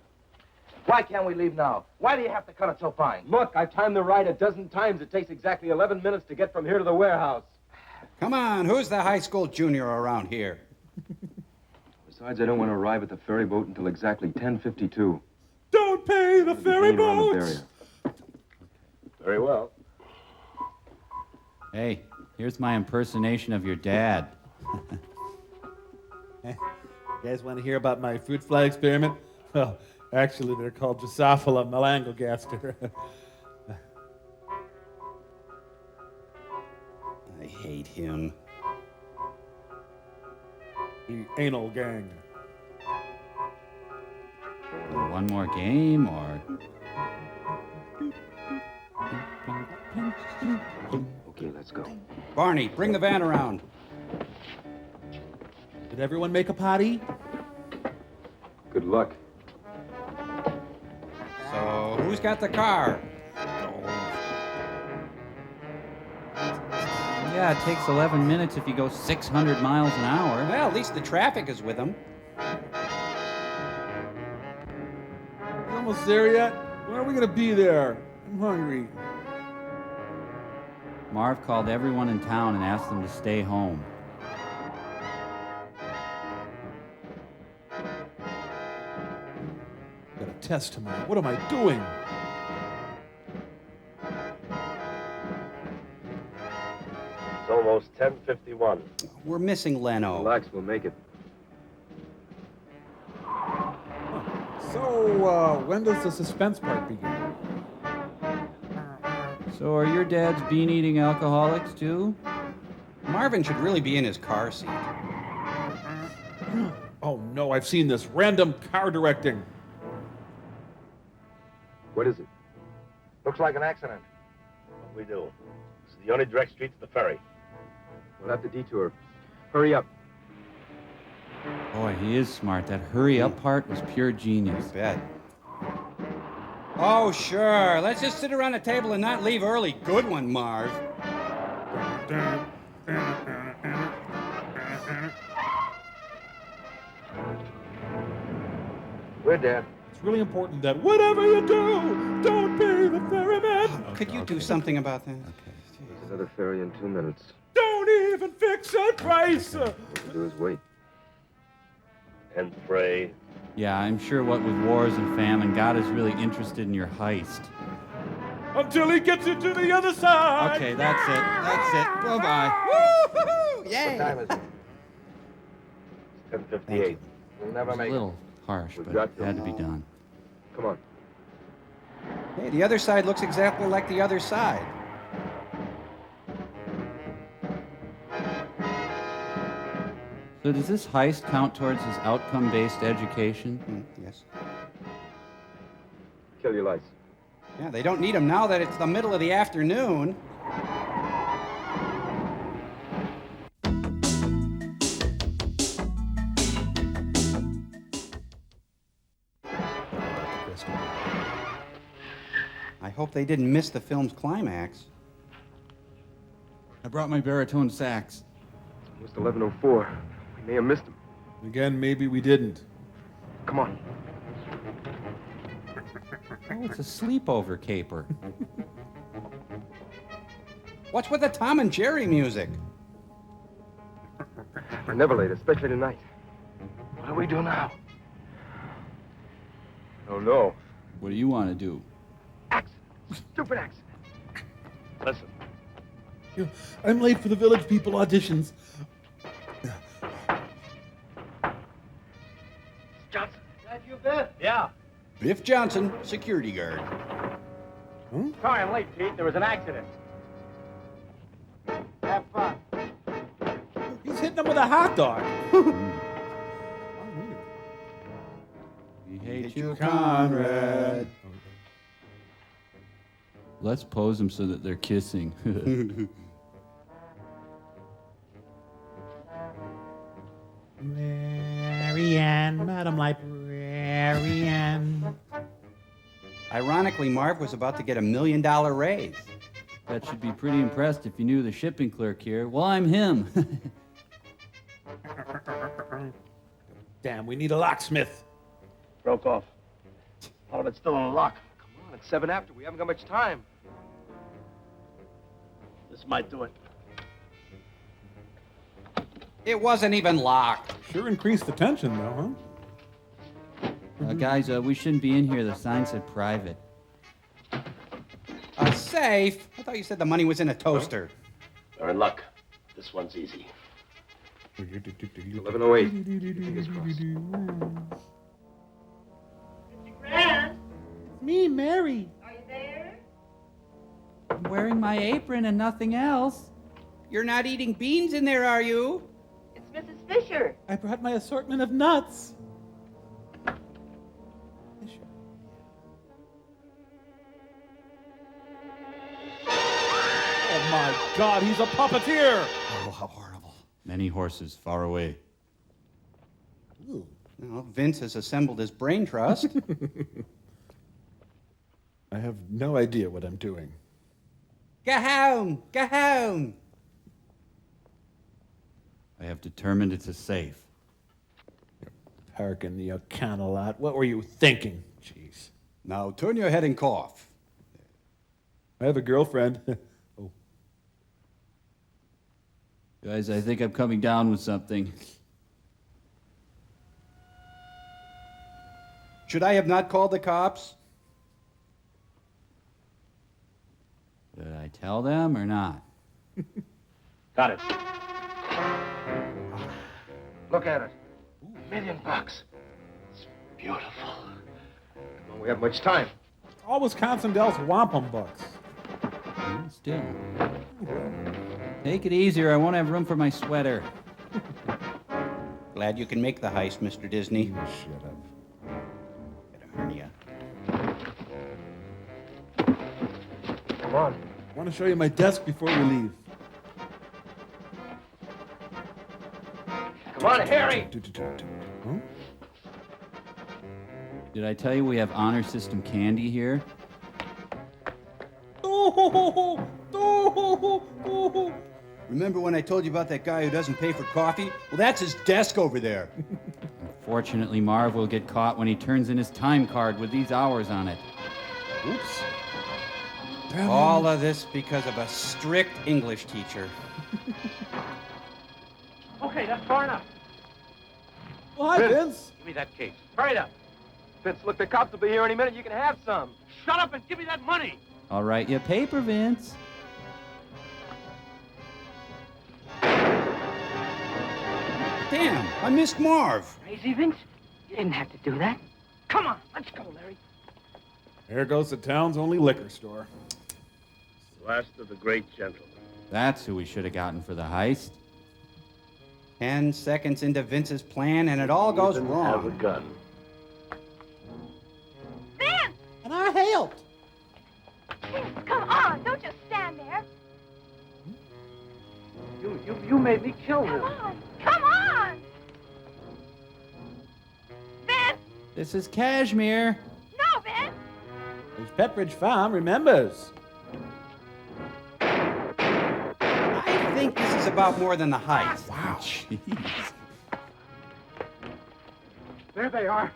Why can't we leave now? Why do you have to cut it so fine? Look, I've timed the ride a dozen times. It takes exactly 11 minutes to get from here to the warehouse. Come on, who's the high school junior around here? Besides, I don't want to arrive at the ferry boat until exactly 10:52. Don't pay the ferry Around the boat. barrier. Very well. Hey, here's my impersonation of your dad. You guys want to hear about my fruit fly experiment? Well, actually, they're called Drosophila melanogaster. I hate him. The anal gang. One more game, or... Okay, let's go. Barney, bring the van around. Did everyone make a potty? Good luck. So, who's got the car? Yeah, it takes 11 minutes if you go 600 miles an hour. Well, at least the traffic is with him. You almost there yet? When are we going to be there? I'm hungry. Marv called everyone in town and asked them to stay home. Got a test tomorrow. What am I doing? It's almost 10:51. We're missing Leno. Relax, we'll make it. So, when does the suspense part begin? So are your dads bean-eating alcoholics, too? Marvin should really be in his car seat. Oh no, I've seen this. Random car directing. What is it? Looks like an accident. What we do? This is the only direct street to the ferry. We'll have to detour. Hurry up. Boy, he is smart. That hurry-up part was pure genius. Bet. Oh, sure. Let's just sit around the table and not leave early. Good one, Marv. We're dead. It's really important that whatever you do, don't pay the ferryman. Could you do something about that? There's another ferry in 2 minutes. Don't even fix a price. All we can do is wait. And pray. Yeah, I'm sure what with wars and famine, God is really interested in your heist. Until he gets it to the other side. Okay, that's it. That's it. Bye-bye. What time is it? 10:58. We'll never It was make a little harsh, We've but got it had to be done. Come on. Hey, the other side looks exactly like the other side. So does this heist count towards his outcome-based education? Yes. Kill your lights. Yeah, they don't need them now that it's the middle of the afternoon. I hope they didn't miss the film's climax. I brought my baritone sax. Almost 11:04. We may have missed him. Again, maybe we didn't. Come on. Oh, it's a sleepover caper. What's with the Tom and Jerry music? We're never late, especially tonight. What do we do now? Oh, no. What do you want to do? Stupid accident. Listen. I'm late for the Village People auditions. Johnson, that you, Biff? Yeah. Biff Johnson, security guard. Sorry I'm late, Pete. There was an accident. Have fun. He's hitting him with a hot dog. We hate you, Conrad. Let's pose them so that they're kissing. Marianne, Madam Librarian. Ironically, Marv was about to get $1 million raise. That should be pretty impressed if you knew the shipping clerk here. Well, I'm him. Damn, we need a locksmith. Broke off. All of it's still in lock. Come on, it's 7 after. We haven't got much time. This might do it. It wasn't even locked. Sure increased the tension, though, huh? Guys, we shouldn't be in here. The sign said private. A safe? I thought you said the money was in a toaster. They're in luck. This one's easy. 11:08. Fingers crossed. Me, Mary. I'm wearing my apron and nothing else. You're not eating beans in there, are you? It's Mrs. Fisher. I brought my assortment of nuts. Oh my God, he's a puppeteer! Oh, how horrible. Many horses far away. Ooh. Well, Vince has assembled his brain trust. I have no idea what I'm doing. Go home! Go home! I have determined it's a safe. Park in the account a lot. What were you thinking? Jeez. Now turn your head and cough. I have a girlfriend. Oh. Guys, I think I'm coming down with something. Should I have not called the cops? Did I tell them or not? Got it. Look at it. $1 million. It's beautiful. Come on, we have much time. All Wisconsin Dells wampum bucks. Still. Take it easier. I won't have room for my sweater. Glad you can make the heist, Mr. Disney. Shut up. Get a hernia. Come on. I want to show you my desk before we leave. Come on, Harry. Huh? Did I tell you we have honor system candy here? Remember when I told you about that guy who doesn't pay for coffee? Well, that's his desk over there. Fortunately, Marv will get caught when he turns in his time card with these hours on it. Oops. All of this because of a strict English teacher. Okay, that's far enough. Why, Vince? Give me that case. Hurry it up. Vince, look, the cops will be here any minute. You can have some. Shut up and give me that money. I'll write you a paper, Vince. Damn, I missed Marv. Crazy, Vince? You didn't have to do that. Come on, let's go, Larry. There goes the town's only liquor store. Last of the great gentlemen. That's who we should have gotten for the heist. 10 seconds into Vince's plan, and it all goes Even wrong. have a gun. Vince! And I helped. Vince, come on. Don't just stand there. You made me kill him. Come on. Come on. Vince! This is Kashmir. No, Vince! His Pepperidge Farm remembers. I think this is about more than the heist. Wow. Jeez. There they are.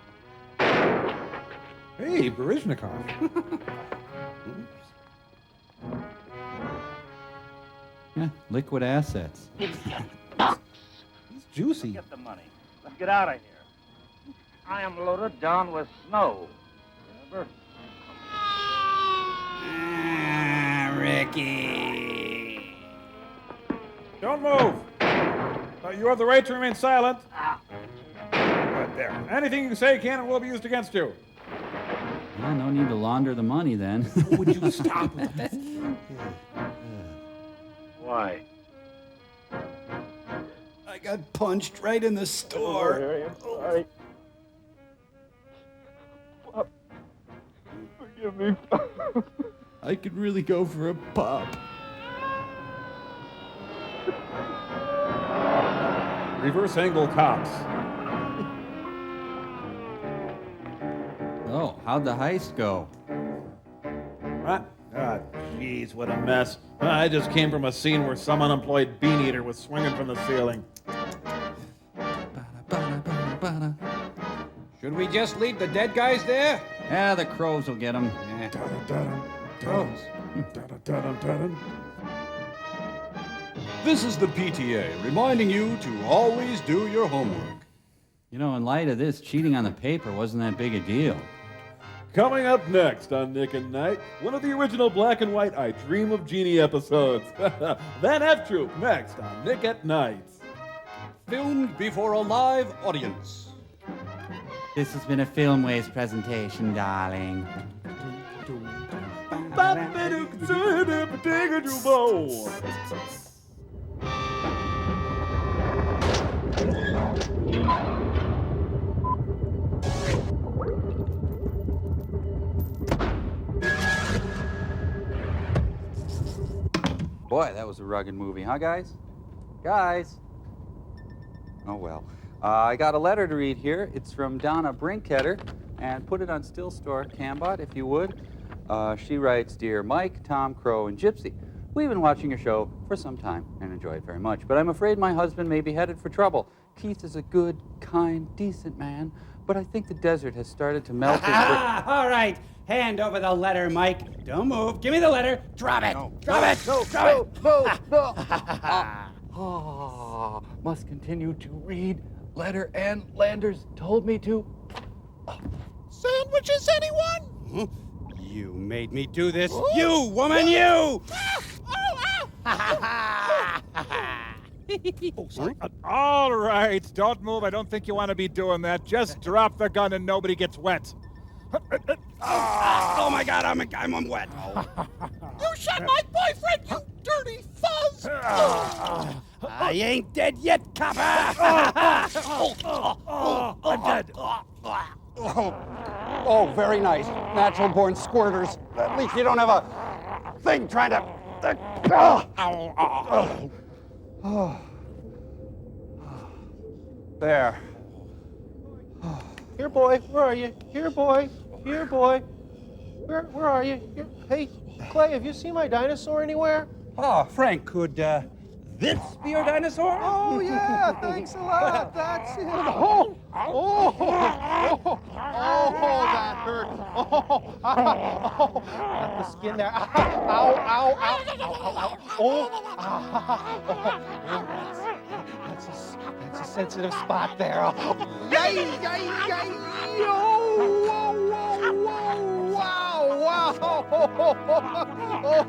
Hey, Baryshnikov. Yeah, liquid assets. He's juicy. Get the money. Let's get out of here. I am loaded down with snow. Remember? Ricky. Don't move. You have the right to remain silent. Right there. Anything you say can and will be used against you. Well, no need to launder the money then. Would you stop? Why? I got punched right in the store. Harry, I'm sorry. Forgive me. I could really go for a pop. Reverse angle cops. Oh, how'd the heist go? What? Ah, jeez, what a mess. I just came from a scene where some unemployed bean eater was swinging from the ceiling. Should we just leave the dead guys there? Yeah, the crows will get them. Crows. This is the PTA reminding you to always do your homework. You know, in light of this, cheating on the paper wasn't that big a deal. Coming up next on Nick at Night, one of the original black and white I Dream of Jeannie episodes. Then F-Troop next on Nick at Night. Filmed before a live audience. This has been a Filmways presentation, darling. Boy, that was a rugged movie, huh, guys? Guys? Oh, well. I got a letter to read here. It's from Donna Brinkheader, and put it on Still Store, Cambot, if you would. She writes, Dear Mike, Tom, Crow, and Gypsy, we've been watching your show for some time and enjoy it very much, but I'm afraid my husband may be headed for trouble. Keith is a good, kind, decent man, but I think the desert has started to melt his... All right. Hand over the letter, Mike. Don't move. Give me the letter. Drop it. No. Drop it. Drop it. No. Must continue to read. Letter and Landers told me to. Sandwiches, anyone? You made me do this. You, woman, you! Oh, sorry. All right, don't move. I don't think you want to be doing that. Just drop the gun and nobody gets wet. Oh my God, I'm wet. You shot my boyfriend, you dirty fuzz! I ain't dead yet, copper. I'm dead. Oh, very nice. Natural-born squirters. At least you don't have a thing trying to... There. Here, boy. Where are you? Here, boy. Here, boy. Where are you? Here. Hey, Clay, have you seen my dinosaur anywhere? Oh, Frank, could this be your dinosaur? Oh, yeah. Thanks a lot. That's it. Oh, that hurt. Got the skin there. Ow. Oh, That's a sensitive spot there. Oh, yay, yay, yay, yo! Whoa, whoa, whoa! Wow, wow!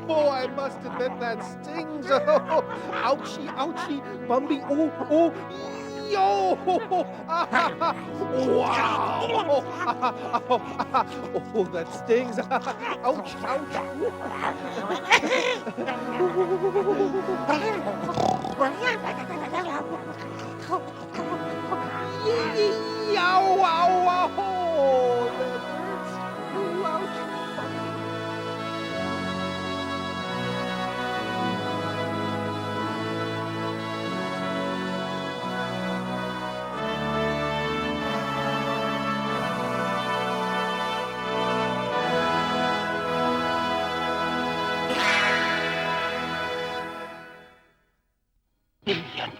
Oh, I must admit that stings. Oh, ouchie, ouchie, Bumby. Oh, oh, yo! Wow! Oh, that stings. Ouch, ouch. Yow, wow, wow. That hurts. Ooh, ouch. Indian.